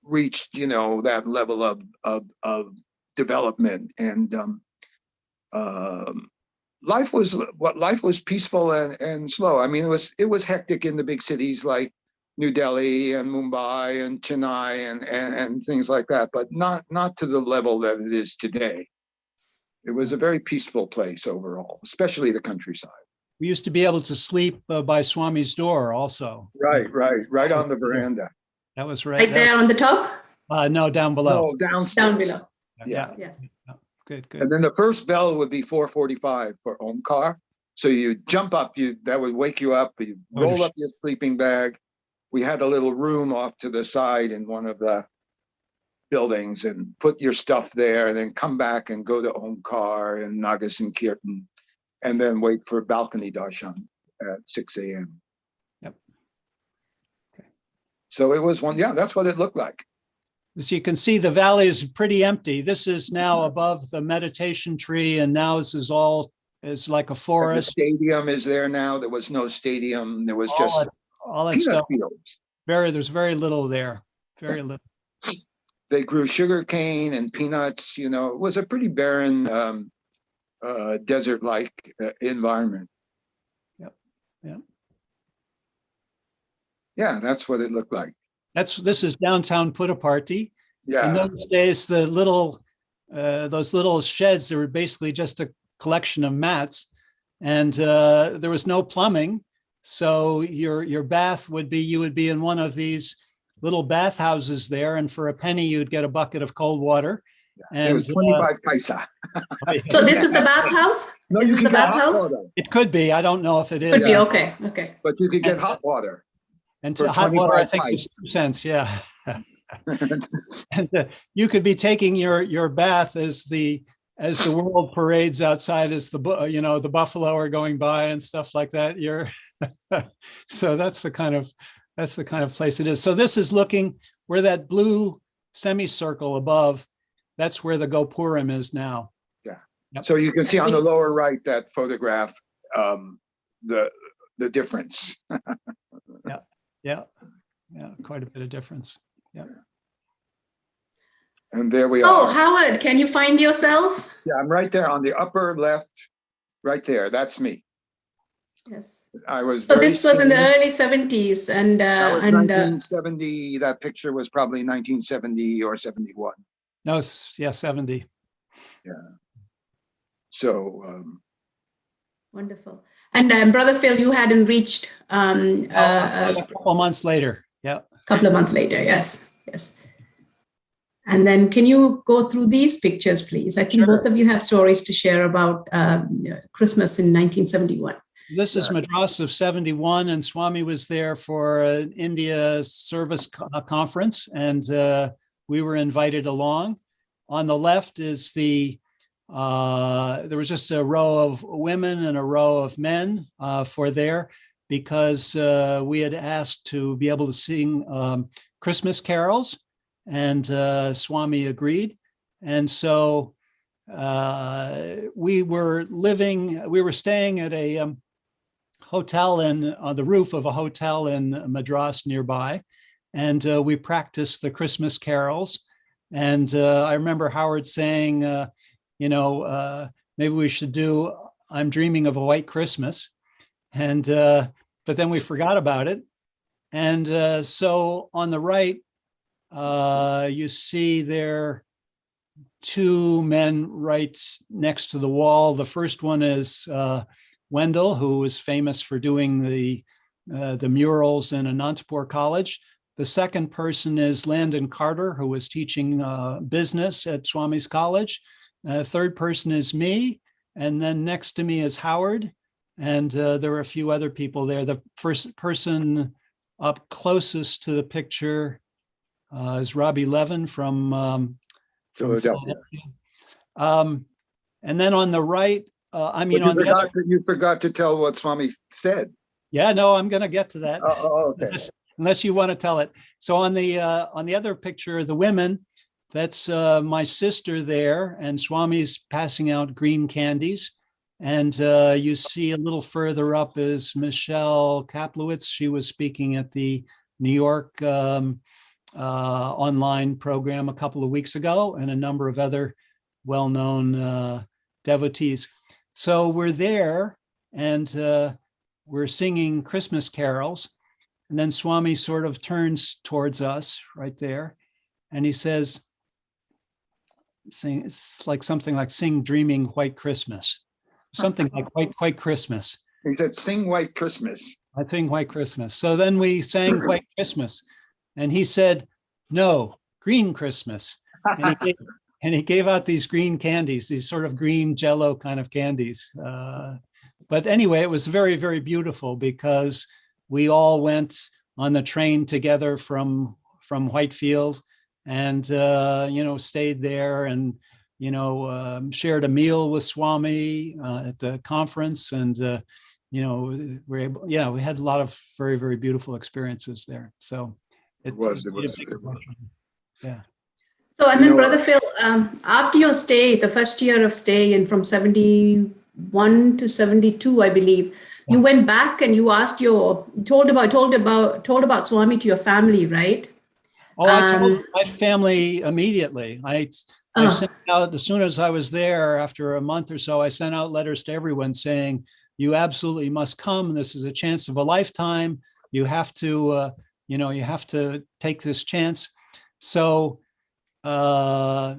reached, that level of development, and life was peaceful and slow. I mean, it was hectic in the big cities like New Delhi and Mumbai and Chennai and things like that, but not to the level that it is today. It was a very peaceful place overall, especially the countryside. We used to be able to sleep by Swami's door also. Right on the veranda. That was right. Right there on the top? No, down below. No, downstairs. Down below. Yeah. Yes. Good. And then the first bell would be 4:45 for Omkar. So you jump up, that would wake you up. You roll up your sleeping bag. We had a little room off to the side in one of the buildings, and put your stuff there, and then come back and go to Omkar and Nagas and Kirtan, and then wait for balcony darshan at 6 a.m. So it was that's what it looked like. As you can see, the valley is pretty empty. This is now above the meditation tree, and now this is all is like a forest. The stadium is there now. There was no stadium. There was all that stuff. There's very little there. Very little. They grew sugar cane and peanuts. It was a pretty barren desert-like environment. Yep. Yep. Yeah, that's what it looked like. This is downtown Puttaparthi. Yeah. In those days, the little those little sheds, they were basically just a collection of mats, and there was no plumbing. So your bath would be, you would be in one of these little bathhouses there, and for a penny you'd get a bucket of cold water. And It was 25 paisa. So this is the bathhouse? No, Is you this could the get hot bathhouse? water, it could be. I don't know if it is. Could be, okay, okay. but you could get hot water. And for hot water, I 25 think, pice. is 2 cents. Yeah. And you could be taking your bath as the world parades outside, as the buffalo are going by and stuff like that. So that's the kind of place it is. So this is looking where that blue semicircle above, that's where the Gopuram is now. Yeah. Yep. So you can see on the lower right, that photograph, the difference. Yeah, quite a bit of difference. Yeah. And there we Oh, are. Howard, can you find yourself? Yeah, I'm right there on the upper left, right there. That's me. Yes. I was. So very this was in the skinny. early 70s, and That was 1970. That picture was probably 1970 or 71. No, yeah, 70. Yeah. So. wonderful. And Brother Phil, you hadn't reached A couple months later. Yeah. a couple of months later. Yes, yes. And then can you go through these pictures, please? I think Sure. both of you have stories to share about Christmas in 1971. This is Madras of 71, and Swami was there for an India service conference, and we were invited along. On the left is there was just a row of women and a row of men for there, because we had asked to be able to sing Christmas carols, and Swami agreed. And so we were staying at a hotel on the roof of a hotel in Madras nearby, and we practiced the Christmas carols. And I remember Howard saying, maybe we should do "I'm Dreaming of a White Christmas," and but then we forgot about it. And so on the right, you see there two men right next to the wall. The first one is Wendell, who is famous for doing the murals in Anantapur College. The second person is Landon Carter, who was teaching business at Swami's College. Third person is me, and then next to me is Howard, and there were a few other people there. The first person up closest to the picture is Robbie Levin from Philadelphia. And then on the right, you forgot to tell what Swami said. Yeah, no, I'm going to get to that. Oh, okay. Unless you want to tell it. So on the other picture, the women, that's my sister there, and Swami's passing out green candies. And you see a little further up is Michelle Kaplowitz. She was speaking at the New York online program a couple of weeks ago, and a number of other well-known devotees. So we're there, and we're singing Christmas carols. And then Swami sort of turns towards us right there, and he says, it's like something like "Sing Dreaming White Christmas," something like White Christmas. He said, "Sing White Christmas." I sing White Christmas. So then we sang White Christmas, and he said, "No, Green Christmas." And he gave out these green candies, these sort of green Jell-O kind of candies. But anyway, it was very, very beautiful, because we all went on the train together from Whitefield, and stayed there, and shared a meal with Swami at the conference, and we had a lot of very, very beautiful experiences there. So it was. Yeah. So, and then Brother Phil, after your stay, the first year of stay, and from 71 to 72, I believe, you went back and you asked told about Swami to your family, right? Oh, I told my family immediately. I I Oh, sent out, as soon as I was there, after a month or so, I sent out letters to everyone saying, you absolutely must come. This is a chance of a lifetime. You have to, you have to take this chance. So my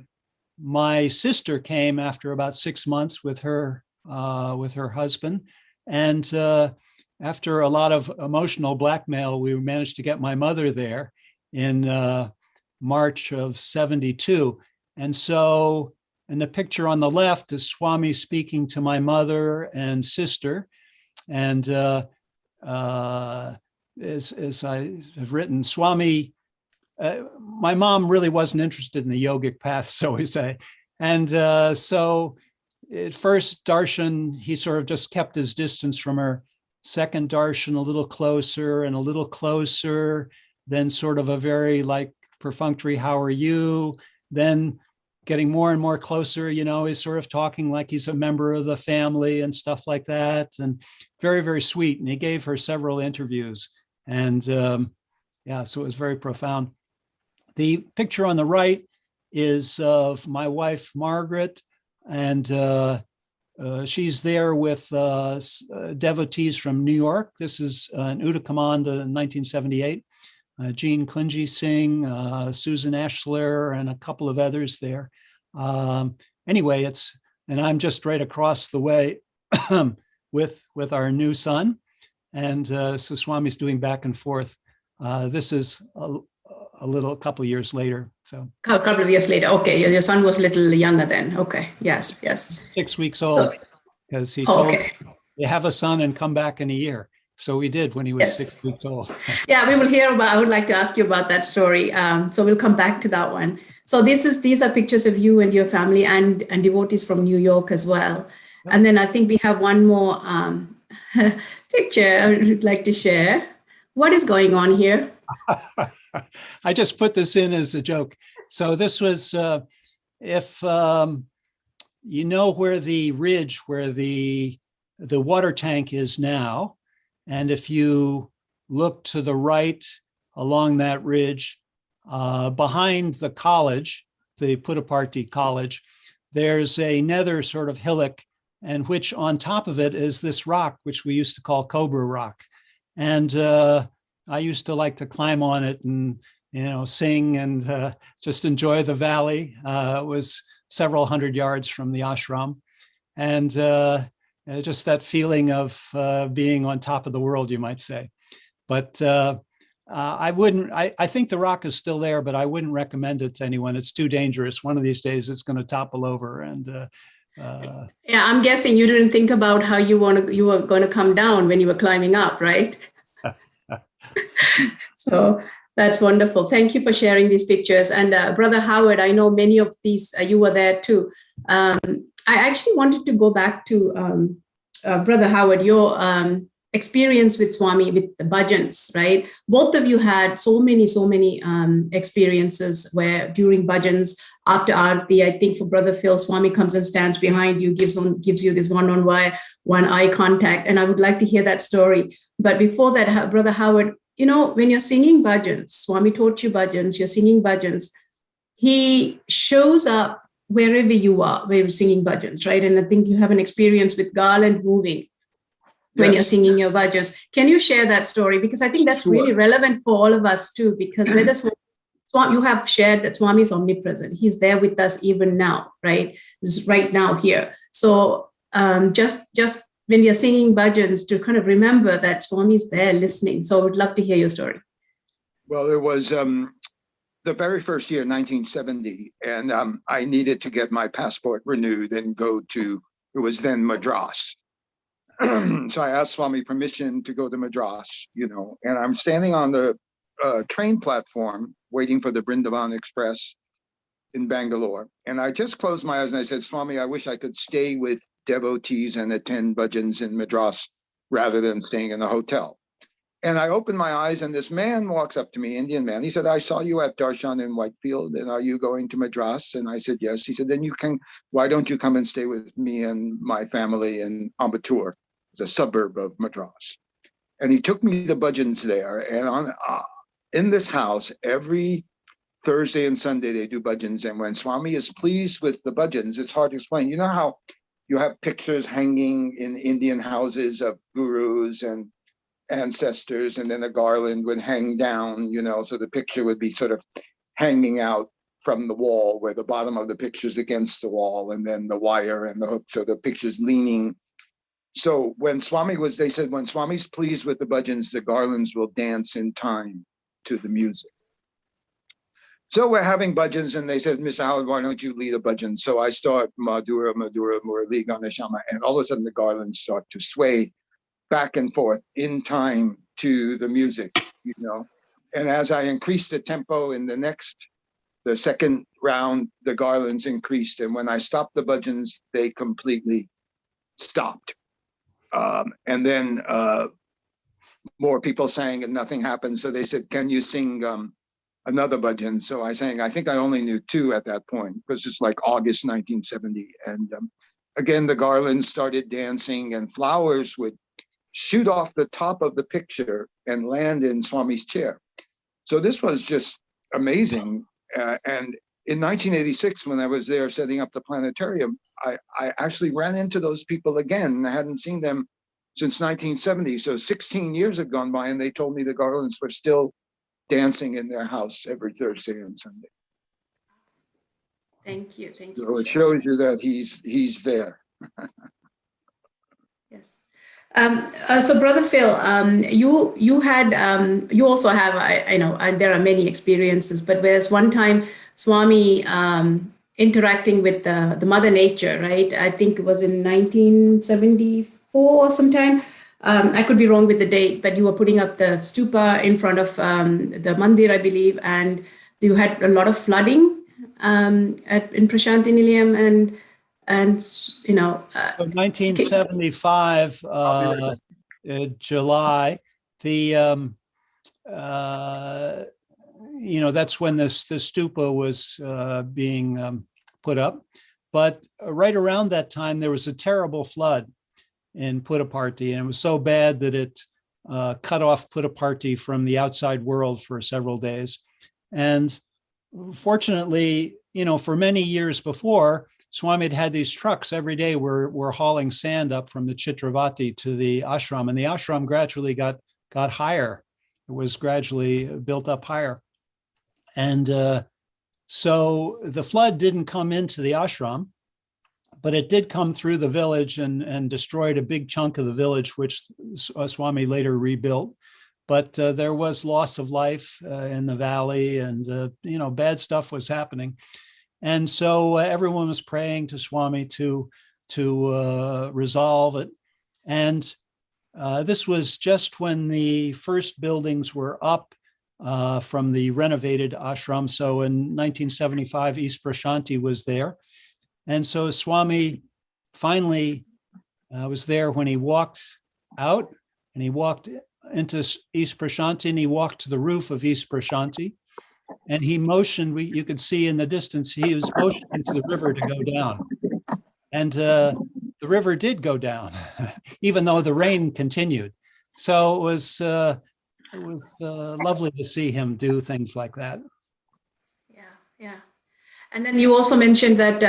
sister came after about 6 months with her husband. And after a lot of emotional blackmail, we managed to get my mother there in March of 72. And so, in the picture on the left is Swami speaking to my mother and sister. And as I have written, Swami, my mom really wasn't interested in the yogic path, so we say. And so at first darshan, he sort of just kept his distance from her. Second darshan, a little closer and a little closer, then sort of a very like perfunctory, how are you? Then getting more and more closer, he's sort of talking like he's a member of the family and stuff like that. And very, very sweet. And he gave her several interviews. And so it was very profound. The picture on the right is of my wife, Margaret, and she's there with devotees from New York. This is in Uttakamanda in 1978. Jean Kunji Singh, Susan Ashler, and a couple of others there. Anyway, and I'm just right across the way with our new son. And so Swami's doing back and forth. This is a couple of years later. So a couple of years later. Okay, your son was a little younger then. Okay, yes. 6 weeks old, because he told us you have a son and come back in a year. So we did when he was 6 weeks old. Yeah, we will hear about. I would like to ask you about that story. So we'll come back to that one. So these are pictures of you and your family and devotees from New York as well. And then I think we have one more picture I would like to share. What is going on here? I just put this in as a joke. So this was, if you know where the ridge, where the water tank is now, and if you look to the right along that ridge, behind the college, the Puttaparthi College, there's another sort of hillock, and which on top of it is this rock, which we used to call Cobra Rock. And I used to like to climb on it and, sing and just enjoy the valley. It was several hundred yards from the ashram. And just that feeling of being on top of the world, you might say. But I think the rock is still there, but I wouldn't recommend it to anyone. It's too dangerous. One of these days it's going to topple over. And yeah, I'm guessing you didn't think about how you were going to come down when you were climbing up, right? So that's wonderful. Thank you for sharing these pictures. And Brother Howard, I know many of these, you were there too. I actually wanted to go back to Brother Howard, your experience with Swami, with the bhajans, right? Both of you had so many experiences where during bhajans, after Aarti, I think for Brother Phil, Swami comes and stands behind you, gives you this one eye contact. And I would like to hear that story. But before that, Brother Howard, when you're singing bhajans, Swami taught you bhajans, you're singing bhajans, he shows up wherever you are, where you're singing bhajans, right? And I think you have an experience with garland moving when you're singing your bhajans. Can you share that story? Because I think that's really relevant for all of us too, because whether you have shared that Swami is omnipresent. He's there with us even now, right? Just right now here. So just when we are singing bhajans, to kind of remember that Swami is there listening. So I would love to hear your story. Well, it was the very first year, 1970, and I needed to get my passport renewed and go to, it was then Madras. So I asked Swami permission to go to Madras, and I'm standing on the train platform waiting for the Brindavan Express in Bangalore. And I just closed my eyes and I said, Swami, I wish I could stay with devotees and attend bhajans in Madras rather than staying in a hotel. And I opened my eyes and this man walks up to me, Indian man. He said, I saw you at Darshan in Whitefield, and are you going to Madras? And I said, yes. He said, then why don't you come and stay with me and my family in Ambattur, it's a suburb of Madras. And he took me to bhajans there. And in this house, every Thursday and Sunday they do bhajans, and when Swami is pleased with the bhajans, it's hard to explain. You know how you have pictures hanging in Indian houses of gurus and ancestors, and then a garland would hang down, so the picture would be sort of hanging out from the wall, where the bottom of the picture is against the wall, and then the wire and the hook, so the picture's leaning. So when they said when Swami's pleased with the bhajans, the garlands will dance in time to the music. So we're having bhajans, and they said, Miss Howard, why don't you lead a bhajan? So I start Madhura, Madhura, Murali, Ganeshama, and all of a sudden the garlands start to sway back and forth in time to the music, And as I increased the tempo in the second round, the garlands increased. And when I stopped the bhajans, they completely stopped. And then more people sang and nothing happened. So they said, can you sing another bhajan? So I sang, I think I only knew 2 at that point, because it's like August 1970. And again, the garlands started dancing, and flowers would shoot off the top of the picture and land in Swami's chair. So this was just amazing. And in 1986, when I was there setting up the planetarium, I actually ran into those people again. I hadn't seen them since 1970. So 16 years had gone by, and they told me the garlands were still dancing in their house every Thursday and Sunday. Thank you. So it shows you that he's there. Yes. So Brother Phil, you had you also have, I know, and there are many experiences, but there's one time Swami interacting with the Mother Nature, right? I think it was in 1974 or sometime. I could be wrong with the date, but you were putting up the stupa in front of the mandir, I believe, and you had a lot of flooding in Prashanti Nilayam, and so 1975 July, that's when the stupa was being put up. But right around that time, there was a terrible flood in Puttaparthi, and it was so bad that it cut off Puttaparthi from the outside world for several days. And fortunately, for many years before, Swami had these trucks every day were hauling sand up from the Chitravati to the ashram, and the ashram gradually got higher. It was gradually built up higher. And so the flood didn't come into the ashram, but it did come through the village and destroyed a big chunk of the village, which Swami later rebuilt. But there was loss of life in the valley, and bad stuff was happening. And so everyone was praying to Swami to resolve it. And this was just when the first buildings were up from the renovated ashram. So in 1975, East Prashanti was there. And so Swami finally was there when he walked out, and he walked into East Prashanti, and he walked to the roof of East Prashanti, and he motioned, you could see in the distance, he was motioning to the river to go down. And the river did go down, even though the rain continued. So it was lovely to see him do things like that. Yeah. And then you also mentioned that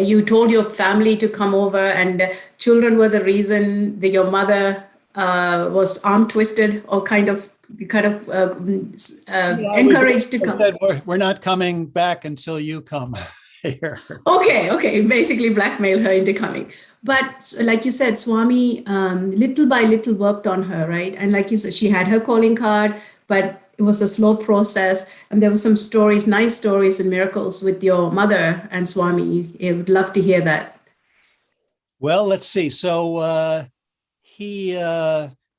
you told your family to come over, and children were the reason that your mother was arm twisted or kind of encouraged to come. Said, we're not coming back until you come here. Okay. Basically blackmailed her into coming. But like you said, Swami little by little worked on her, right? And like you said, she had her calling card, but it was a slow process. And there were some stories, nice stories and miracles with your mother and Swami. I would love to hear that. Well, let's see. So he,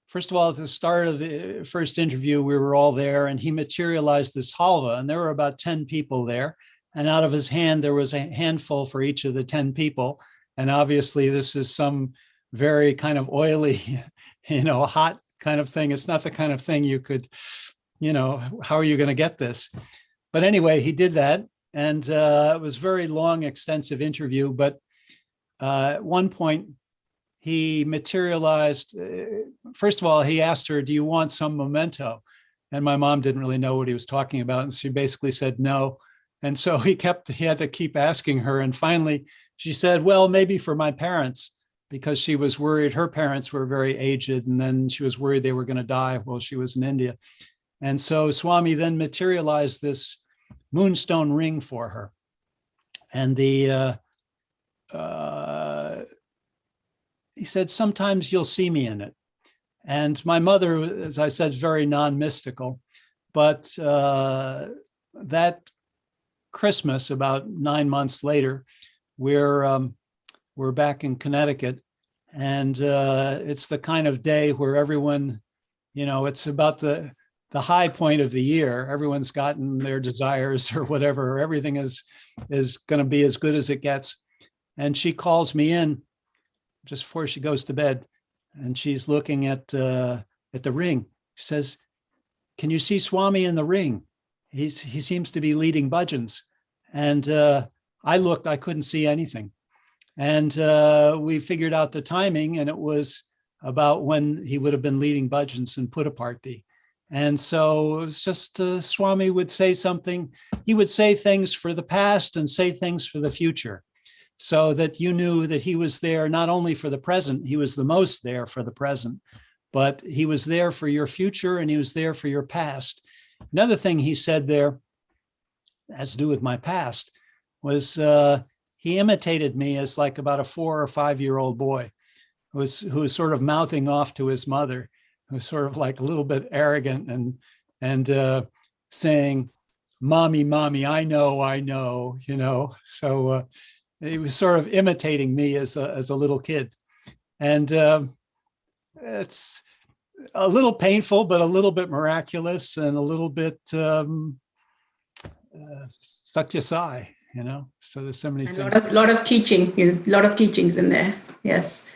first of all, at the start of the first interview, we were all there, and he materialized this halva, and there were about 10 people there. And out of his hand, there was a handful for each of the 10 people. And obviously, this is some very kind of oily, hot kind of thing. It's not the kind of thing you could, how are you going to get this? But anyway, he did that. And it was a very long, extensive interview. But at one point, he materialized. First of all, he asked her, do you want some memento? And my mom didn't really know what he was talking about. And she basically said no. And so he had to keep asking her. And finally she said, well, maybe for my parents, because she was worried her parents were very aged. And then she was worried they were going to die while she was in India. And so Swami then materialized this moonstone ring for her. And he said, sometimes you'll see me in it. And my mother, as I said, is very non-mystical. But that Christmas, about 9 months later, we're back in Connecticut. And it's the kind of day where everyone, it's about the high point of the year. Everyone's gotten their desires or whatever. Everything is going to be as good as it gets. And she calls me in just before she goes to bed. And she's looking at the ring. She says, can you see Swami in the ring? He seems to be leading bhajans. And I looked, I couldn't see anything. And we figured out the timing, and it was about when he would have been leading bhajans in Puttaparthi. And so it was just Swami would say something. He would say things for the past and say things for the future, so that you knew that he was there not only for the present, he was the most there for the present, but he was there for your future and he was there for your past. Another thing he said there, has to do with my past, was he imitated me as like about a 4 or 5 year old boy who was sort of mouthing off to his mother, who was sort of like a little bit arrogant and saying, mommy, I know, So he was sort of imitating me as a little kid. And it's a little painful, but a little bit miraculous and a little bit satyasai, so there's so many things. A lot of teachings in there. Yes.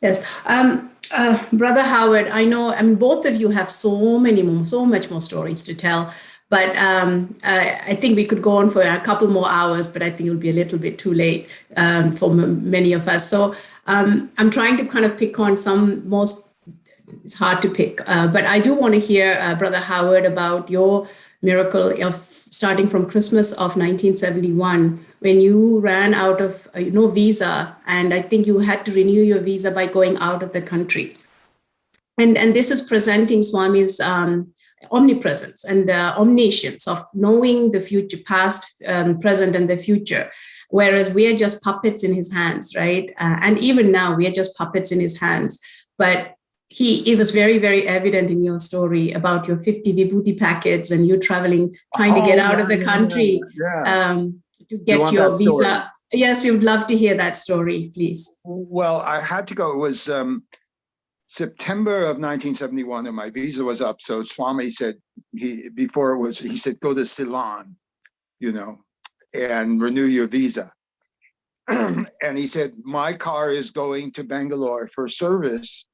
Brother Howard, I know, both of you have so much more stories to tell. But I think we could go on for a couple more hours, but I think it will be a little bit too late for many of us. So I'm trying to kind of pick on it's hard to pick, but I do want to hear, Brother Howard, about your miracle of starting from Christmas of 1971, when you ran out of visa, and I think you had to renew your visa by going out of the country. And this is presenting Swami's omnipresence and omniscience of knowing the future, past, present, and the future, whereas we are just puppets in his hands, right? And even now we are just puppets in his hands. But it was very, very evident in your story about your 50 vibhuti packets and you traveling, trying to get out of the country to get your visa. Stories? Yes, we would love to hear that story, please. Well, I had to go. It was September of 1971, and my visa was up. So Swami said, he said, go to Ceylon, and renew your visa. And he said, my car is going to Bangalore for service,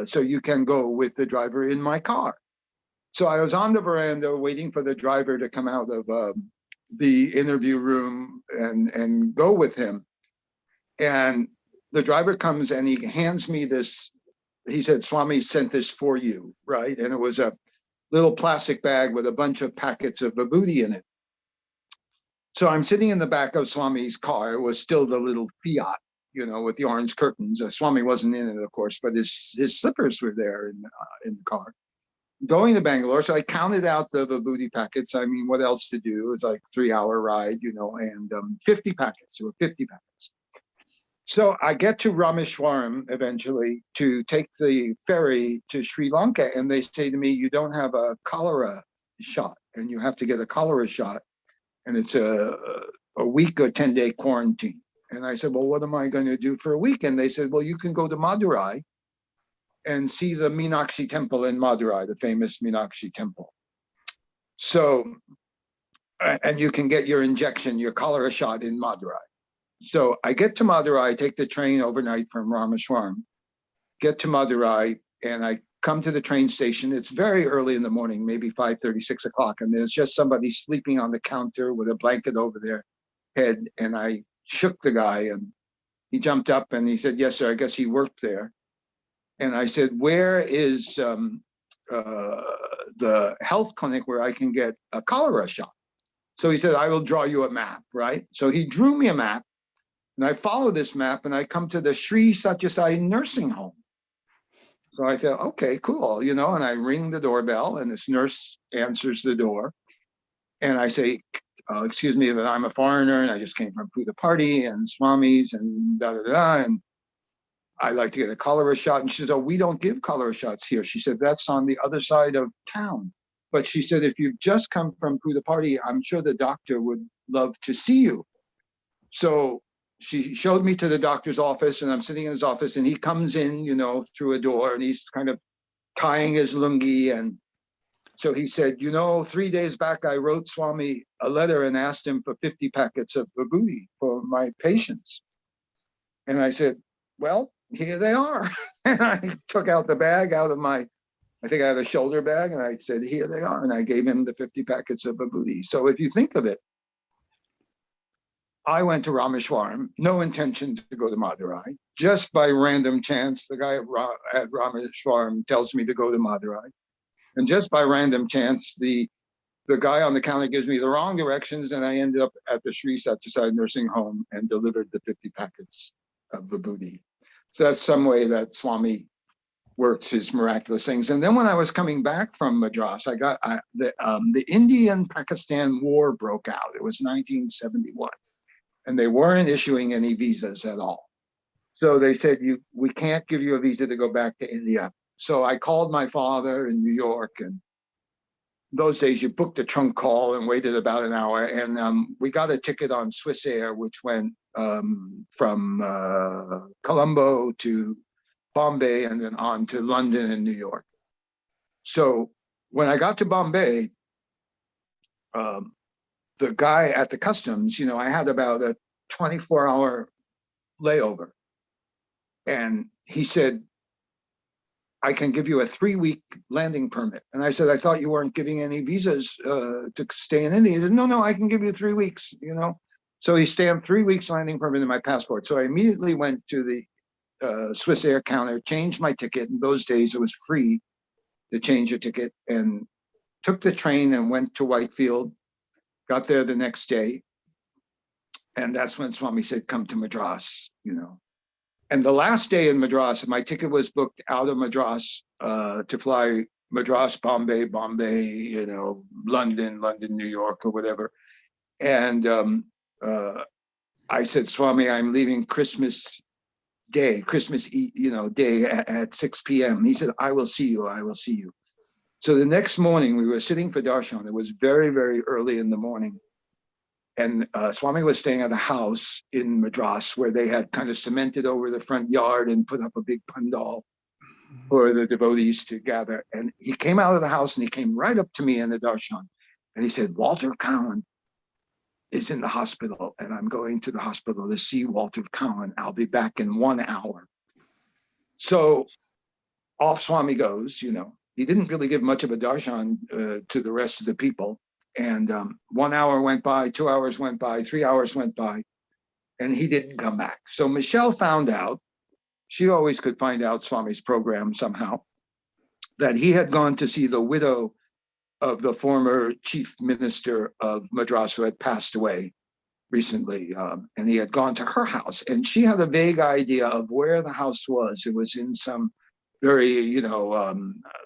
so you can go with the driver in my car. So I was on the veranda waiting for the driver to come out of the interview room and go with him. And the driver comes and he hands me this. He said, Swami sent this for you, right? And it was a little plastic bag with a bunch of packets of vibhuti in it. So I'm sitting in the back of Swami's car. It was still the little Fiat, with the orange curtains. Swami wasn't in it, of course, but his slippers were there in the car. Going to Bangalore, so I counted out the vibhuti packets. I mean, what else to do? It was like 3-hour ride, and 50 packets. There were 50 packets. So I get to Rameshwaram eventually to take the ferry to Sri Lanka, and they say to me, you don't have a cholera shot, and you have to get a cholera shot, and it's a week or 10-day quarantine. And I said, well, what am I going to do for a week? And they said, well, you can go to Madurai and see the Meenakshi temple in Madurai, the famous Meenakshi temple. So, and you can get your injection, your cholera shot in Madurai. So I get to Madurai, take the train overnight from Rameshwaram, get to Madurai, and I come to the train station. It's very early in the morning, maybe 5:30, 6 o'clock, and there's just somebody sleeping on the counter with a blanket over their head. And I shook the guy, and he jumped up and he said, yes, sir, I guess he worked there. And I said, where is the health clinic where I can get a cholera shot. So he said, I will draw you a map, right? So he drew me a map, and I follow this map, and I come to the Sri Satyasai nursing home. So I thought, okay, cool, you know, and I ring the doorbell, and this nurse answers the door. And I say, excuse me, but I'm a foreigner, and I just came from Puda Party and Swami's and da-da-da, and I'd like to get a cholera shot. And she said, oh, we don't give cholera shots here. She said, that's on the other side of town. But she said, if you've just come from Puda Party, I'm sure the doctor would love to see you. So she showed me to the doctor's office, and I'm sitting in his office, and he comes in, you know, through a door, and he's kind of tying his lungi. And so he said, you know, 3 days back, I wrote Swami a letter and asked him for 50 packets of vibhuti for my patients. And I said, well, here they are. And I took out the bag out of my, I think I had a shoulder bag, and I said, here they are. And I gave him the 50 packets of vibhuti. So if you think of it, I went to Rameshwaram, no intention to go to Madurai. Just by random chance, the guy at Rameshwaram tells me to go to Madurai. And just by random chance, the guy on the counter gives me the wrong directions, and I ended up at the Sri Satyasai nursing home and delivered the 50 packets of vibhuti. So that's some way that Swami works his miraculous things. And then when I was coming back from Madras, I got the Indian-Pakistan war broke out. It was 1971, and they weren't issuing any visas at all. So they said, we can't give you a visa to go back to India. So I called my father in New York, and those days you booked a trunk call and waited about an hour, and we got a ticket on Swiss Air, which went from Colombo to Bombay and then on to London and New York. So when I got to Bombay, the guy at the customs, you know, I had about a 24-hour layover, and he said, I can give you a 3-week landing permit. And I said, I thought you weren't giving any visas to stay in India. He said, no, I can give you 3 weeks, you know. So he stamped 3 weeks landing permit in my passport. So I immediately went to the Swiss Air counter, changed my ticket. In those days, it was free to change a ticket, and took the train and went to Whitefield, got there the next day. And that's when Swami said, come to Madras, you know. And the last day in Madras, my ticket was booked out of Madras to fly Madras, Bombay, you know, London, New York, or whatever. And I said, Swami, I'm leaving Christmas Day, day at 6 p.m. He said, I will see you. So the next morning, we were sitting for darshan. It was very, very early in the morning. And Swami was staying at a house in Madras where they had kind of cemented over the front yard and put up a big pandal for the devotees to gather. And he came out of the house, and he came right up to me in the darshan. And he said, Walter Cowan is in the hospital, and I'm going to the hospital to see Walter Cowan. I'll be back in 1 hour. So off Swami goes, you know. He didn't really give much of a darshan to the rest of the people. And 1 hour went by, 2 hours went by, 3 hours went by, and he didn't come back. So Michelle found out, she always could find out Swami's program somehow, that he had gone to see the widow of the former chief minister of Madras who had passed away recently. And he had gone to her house, and she had a vague idea of where the house was. It was in some very,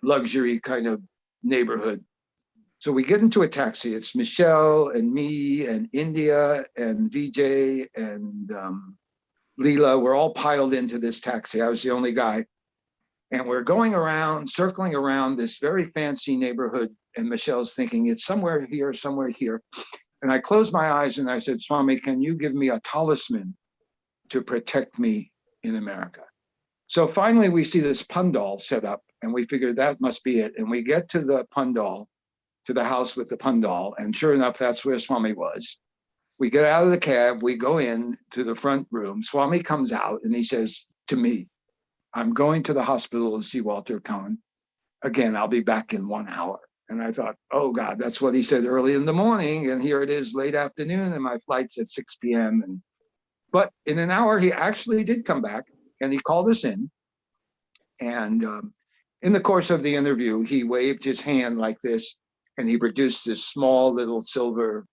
luxury kind of neighborhood. So we get into a taxi. It's Michelle and me and India and Vijay and Leela. We're all piled into this taxi. I was the only guy. And we're going around, circling around this very fancy neighborhood. And Michelle's thinking, it's somewhere here, somewhere here. And I closed my eyes and I said, Swami, can you give me a talisman to protect me in America? So finally, we see this pandal set up, and we figured that must be it. And we get to the pandal, to the house with the pandal, and sure enough, that's where Swami was. We get out of the cab, we go in to the front room. Swami comes out and he says to me, I'm going to the hospital to see Walter Cowan. Again, I'll be back in 1 hour. And I thought, oh God, that's what he said early in the morning. And here it is late afternoon, and my flight's at 6 p.m. But in an hour, he actually did come back, and he called us in. And in the course of the interview, he waved his hand like this, and he produced this small little silver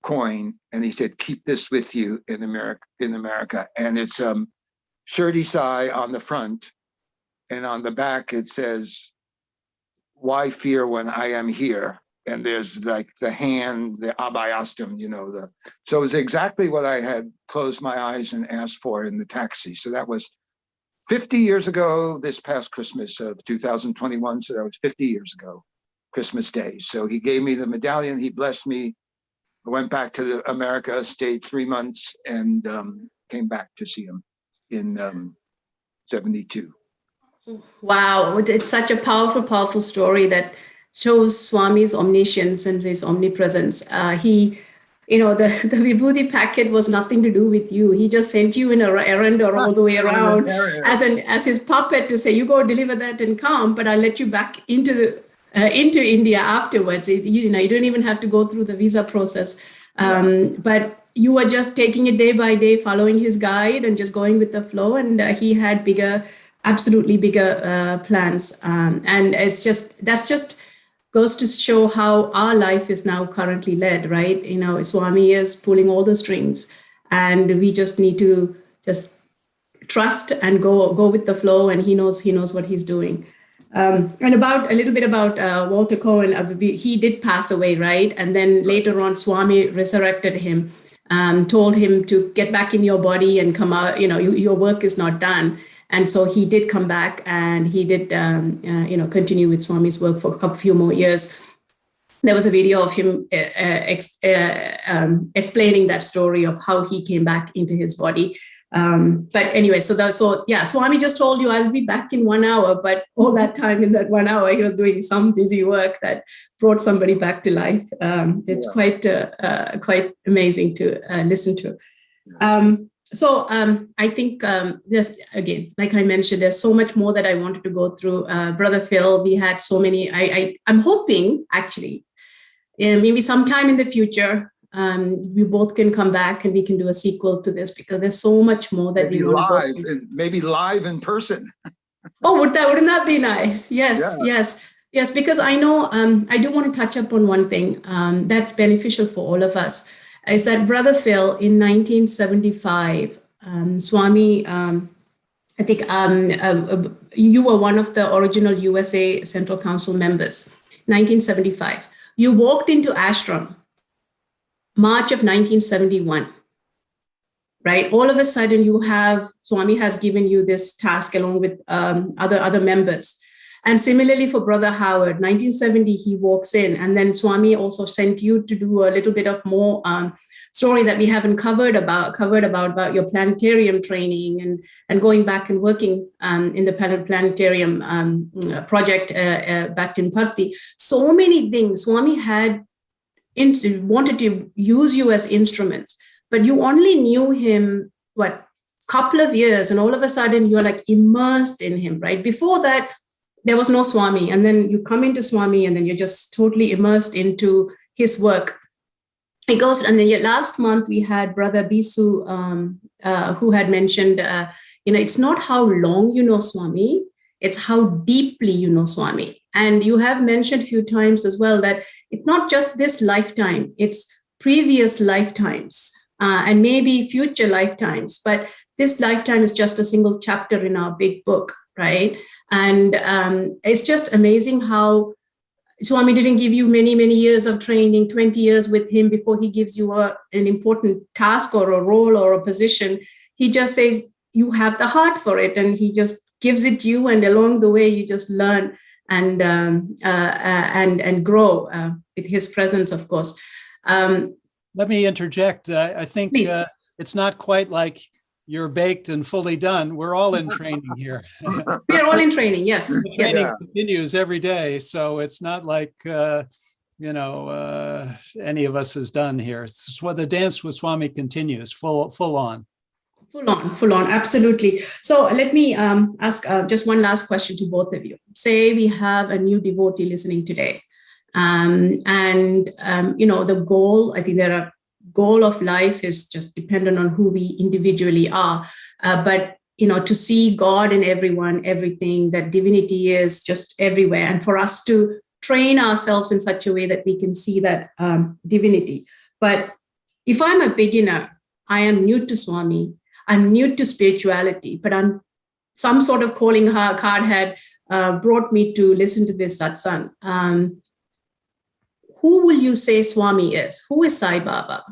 coin, and he said, "Keep this with you in America." And it's Shirdi Sai on the front, and on the back it says, "Why fear when I am here?" And there's like the hand, the abhayastam, so it was exactly what I had closed my eyes and asked for in the taxi. So that was 50 years ago, this past Christmas of 2021. So that was 50 years ago, Christmas Day. So he gave me the medallion. He blessed me. I went back to America, stayed 3 months, and came back to see him in 72. Wow, it's such a powerful, powerful story that shows Swami's omniscience and his omnipresence. The Vibhuti packet was nothing to do with you. He just sent you in an errand or all the way around as his puppet to say, you go deliver that and come, but I'll let you back into India afterwards. You don't even have to go through the visa process. But you were just taking it day by day, following his guide and just going with the flow. And he had absolutely bigger plans. And that's just goes to show how our life is now currently led, right? Swami is pulling all the strings, and we just need to just trust and go with the flow. And he knows what he's doing. And a little bit about Walter Cohen, he did pass away, right? And then later on, Swami resurrected him, told him to get back in your body and come out. Your work is not done. And so he did come back, and he did, continue with Swami's work for a few more years. There was a video of him explaining that story of how he came back into his body. But anyway, Swami just told you, I'll be back in 1 hour. But all that time in that 1 hour, he was doing some busy work that brought somebody back to life. It's quite amazing to listen to. So I think there's, again, like I mentioned, there's so much more that I wanted to go through. Brother Phil, we had so many. I'm hoping, actually, maybe sometime in the future, we both can come back and we can do a sequel to this, because there's so much more that we want to go through. Maybe live in person. Oh, wouldn't that be nice? Yes. Because I know I do want to touch up on one thing that's beneficial for all of us. Is that Brother Phil in 1975, Swami, I think you were one of the original USA Central Council members, 1975. You walked into ashram, March of 1971, right? All of a sudden Swami has given you this task along with other members. And similarly for Brother Howard, 1970, he walks in, and then Swami also sent you to do a little bit of more story that we haven't covered about your planetarium training and going back and working in the planetarium project back in Parthi. So many things. Swami wanted to use you as instruments, but you only knew him, couple of years, and all of a sudden you're like immersed in him, right? Before that, there was no Swami. And then you come into Swami, and then you're just totally immersed into his work. It goes, and then last month we had Brother Bisu, who had mentioned, it's not how long you know Swami, it's how deeply you know Swami. And you have mentioned a few times as well that it's not just this lifetime, it's previous lifetimes and maybe future lifetimes. But this lifetime is just a single chapter in our big book, right? And it's just amazing how Swami didn't give you many, many years of training, 20 years with him before he gives you an important task or a role or a position. He just says, you have the heart for it. And he just gives it to you. And along the way, you just learn and grow with his presence, of course. Let me interject. I think it's not quite like you're baked and fully done. We're all in training here. We're all in training, yes. The training continues every day. So it's not like, any of us is done here. It's what the dance with Swami continues, full on. Full on, absolutely. So let me ask just one last question to both of you. Say we have a new devotee listening today. The goal, I think goal of life is just dependent on who we individually are. But to see God in everyone, everything, that divinity is just everywhere. And for us to train ourselves in such a way that we can see that divinity. But if I'm a beginner, I am new to Swami, I'm new to spirituality, but some sort of calling card had brought me to listen to this satsang. Who will you say Swami is? Who is Sai Baba?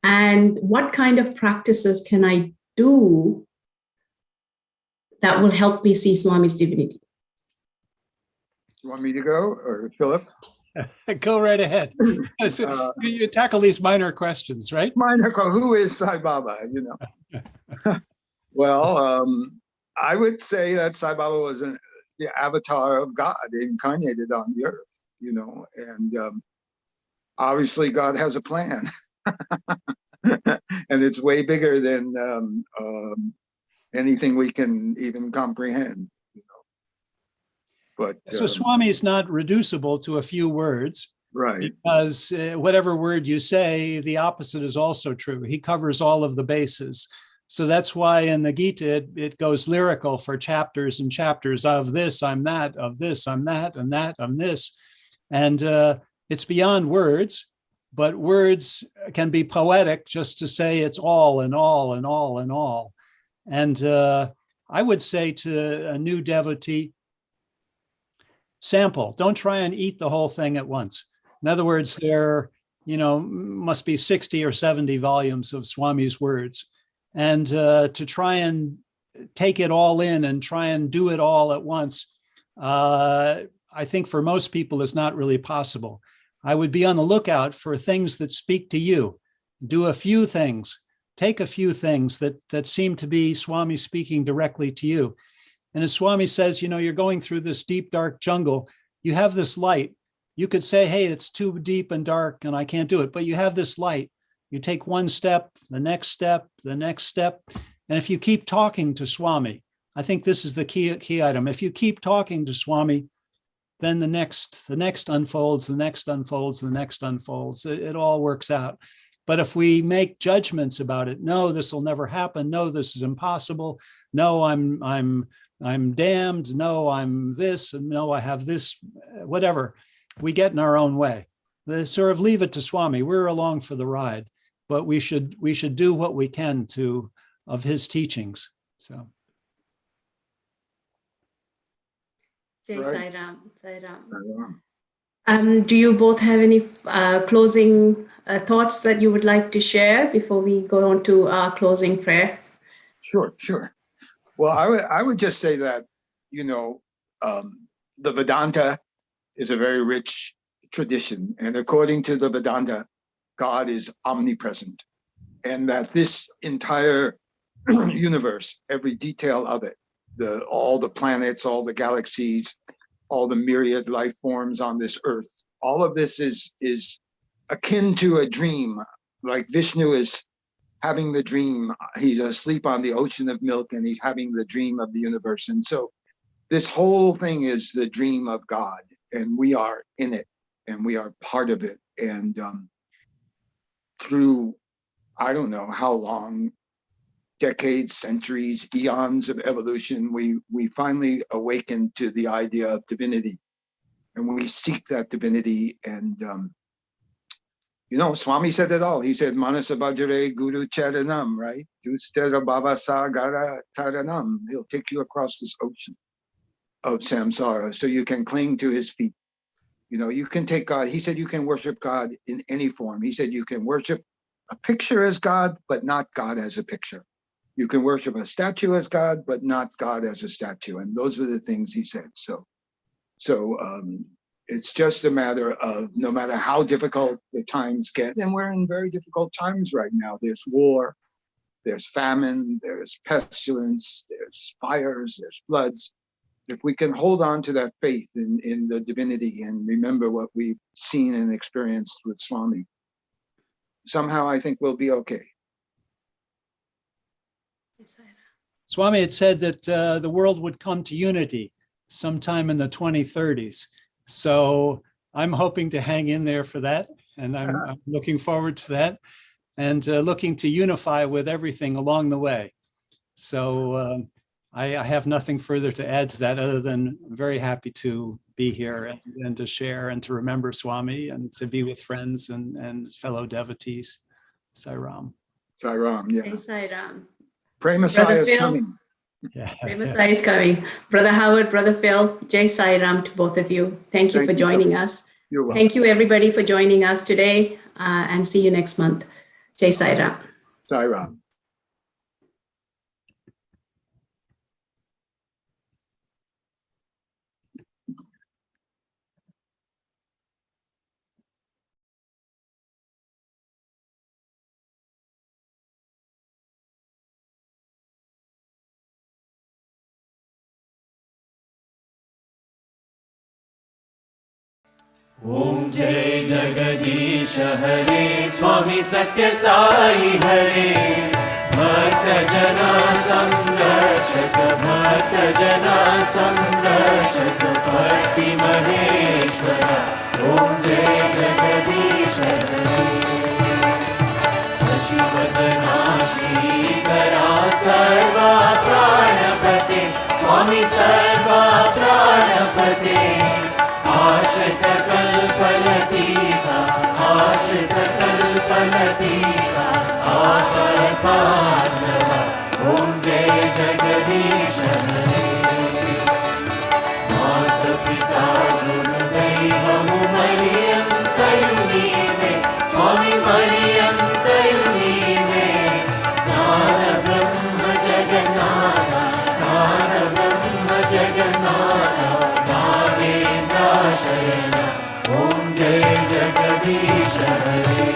And what kind of practices can I do that will help me see Swami's divinity? You want me to go, or Philip? Go right ahead. You tackle these minor questions, right? Who is Sai Baba? Well, I would say that Sai Baba was the avatar of God incarnated on the earth, and obviously God has a plan. And it's way bigger than anything we can even comprehend. But so Swami is not reducible to a few words, right? Because whatever word you say, the opposite is also true. He covers all of the bases. So that's why in the Gita, it goes lyrical for chapters and chapters of this, I'm that, of this, I'm that, and that, I'm this. And it's beyond words, but words can be poetic just to say it's all and all and all and all. And I would say to a new devotee, sample, don't try and eat the whole thing at once. In other words, there, must be 60 or 70 volumes of Swami's words. And to try and take it all in and try and do it all at once, I think for most people is not really possible. I would be on the lookout for things that speak to you. Do a few things, take a few things that seem to be Swami speaking directly to you. And as Swami says, you're going through this deep, dark jungle. You have this light. You could say, hey, it's too deep and dark and I can't do it. But you have this light. You take one step, the next step, the next step. And if you keep talking to Swami, I think this is the key item. If you keep talking to Swami, then the next unfolds, the next unfolds, the next unfolds. It all works out. But if we make judgments about it, no, this will never happen. No, this is impossible. No, I'm damned. No, I'm this. And no, I have this, whatever. We get in our own way. They sort of leave it to Swami. We're along for the ride, but we should do what we can of his teachings. So. Jai Right. Sai Ram. Do you both have any closing thoughts that you would like to share before we go on to our closing prayer? Sure. Well, I would just say that, the Vedanta is a very rich tradition. And according to the Vedanta, God is omnipresent. And that this entire universe, every detail of it, all the planets, all the galaxies, all the myriad life forms on this earth, all of this is akin to a dream. Like Vishnu is having the dream. He's asleep on the ocean of milk and he's having the dream of the universe. And so this whole thing is the dream of God, and we are in it and we are part of it. And through, I don't know how long, decades, centuries, eons of evolution, we finally awaken to the idea of divinity. And we seek that divinity. And Swami said it all. He said, Manasa Bhajare Guru Charanam, right? Dustera Bhavasa Gara Taranam. He'll take you across this ocean of samsara so you can cling to his feet. You can take God. He said you can worship God in any form. He said you can worship a picture as God, but not God as a picture. You can worship a statue as God, but not God as a statue. And those are the things he said. So it's just a matter of, no matter how difficult the times get, and we're in very difficult times right now. There's war, there's famine, there's pestilence, there's fires, there's floods. If we can hold on to that faith in the divinity and remember what we've seen and experienced with Swami, somehow I think we'll be okay. Swami had said that the world would come to unity sometime in the 2030s. So I'm hoping to hang in there for that. And I'm looking forward to that and looking to unify with everything along the way. So I have nothing further to add to that other than I'm very happy to be here and to share and to remember Swami and to be with friends and fellow devotees. Sairam. Sairam, yeah. Jai Sai Ram. Prema Sai Brother is Phil. coming. Yeah. Prema Sai is coming. Brother Howard, Brother Phil, Jai Sai Ram to both of you. Thank you Thank for you so joining much. us. You're welcome. Thank you everybody for joining us today and see you next month. Jai Sai Ram. Sairam. Om Jai Jagadish Hare Swami Satya Sai Hare Bhakta Jana Samrakshak Bhakta Jana Samrakshak Bhakti Maheshwara Om Jai Jagadish Hare Shashivadana Shikara Sarva Pranapate Swami Sarva Pranapate आश्रित कल्पलतीका आश्रित कल्पलतीका आपद्बांधव ओम जय जगदीश हरे माता पिता गुरुदैवं मरियं तयुनीवे स्वामी मरियं तयुनीवे नाद ब्रह्म जगन्नाथ नाद ब्रह्म जगन्नाथ शयन ओम जय जगदीश हरे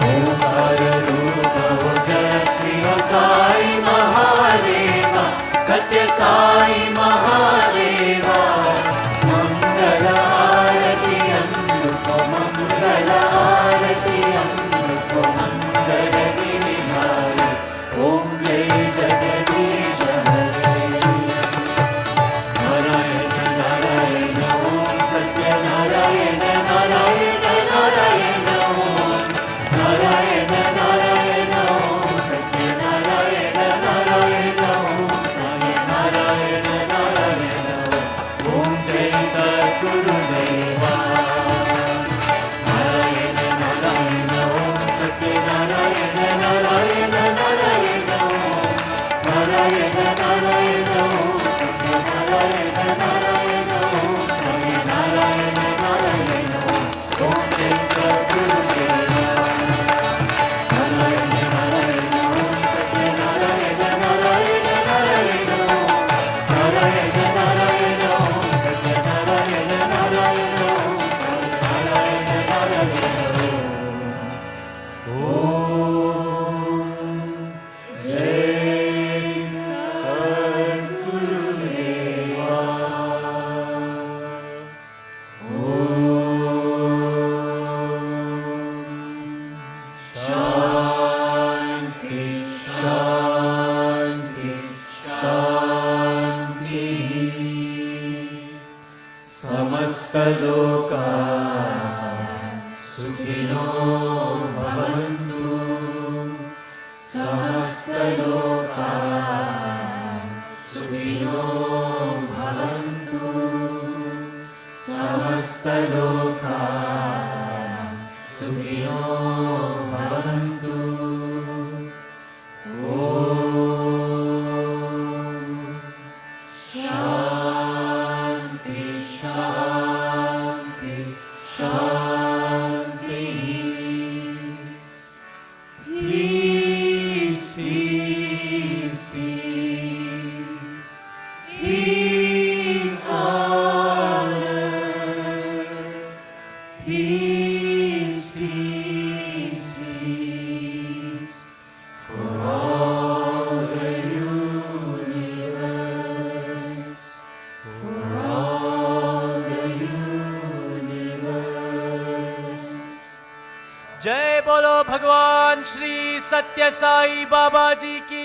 ओंकार रूप ओजस्वी साई महादेवा सत्य साई महादेवा मंगल आरती अमृत मंगल आरती अमृत मंगल विहारी ओम जय जगदीश हरे नारायण नारायण नारायण ओम नारायण नारायण ओम सत्य नारायण नारायण ओम साई नारायण नारायण ओम जय सद्गुरुदेवा नारायण नारायण ओम सत्य नारायण नारायण नारायण ओम नारायण नारायण ओम सत्य नारायण नारायण ओम साई नारायण नारायण ओम जय सद्गुरुदेवा नारायण नारायण ओम सत्य नारायण नारायण नारायण ओम नारायण नारायण ओम सत्य नारायण नारायण ओम नारायण नारायण ओम जय सद्गुरुदेवा शांति शांति शांति समस्त लोका सुखिनो भवन्तु समस्त लोका सुखिनो भवन्तु समस्त लोका सुखिनो भवन्तु शांति शांति शांति peace peace peace peace on earth peace peace peace for all the universe for all the universe जय बोलो भगवान श्री सत्य साई बाबा जी की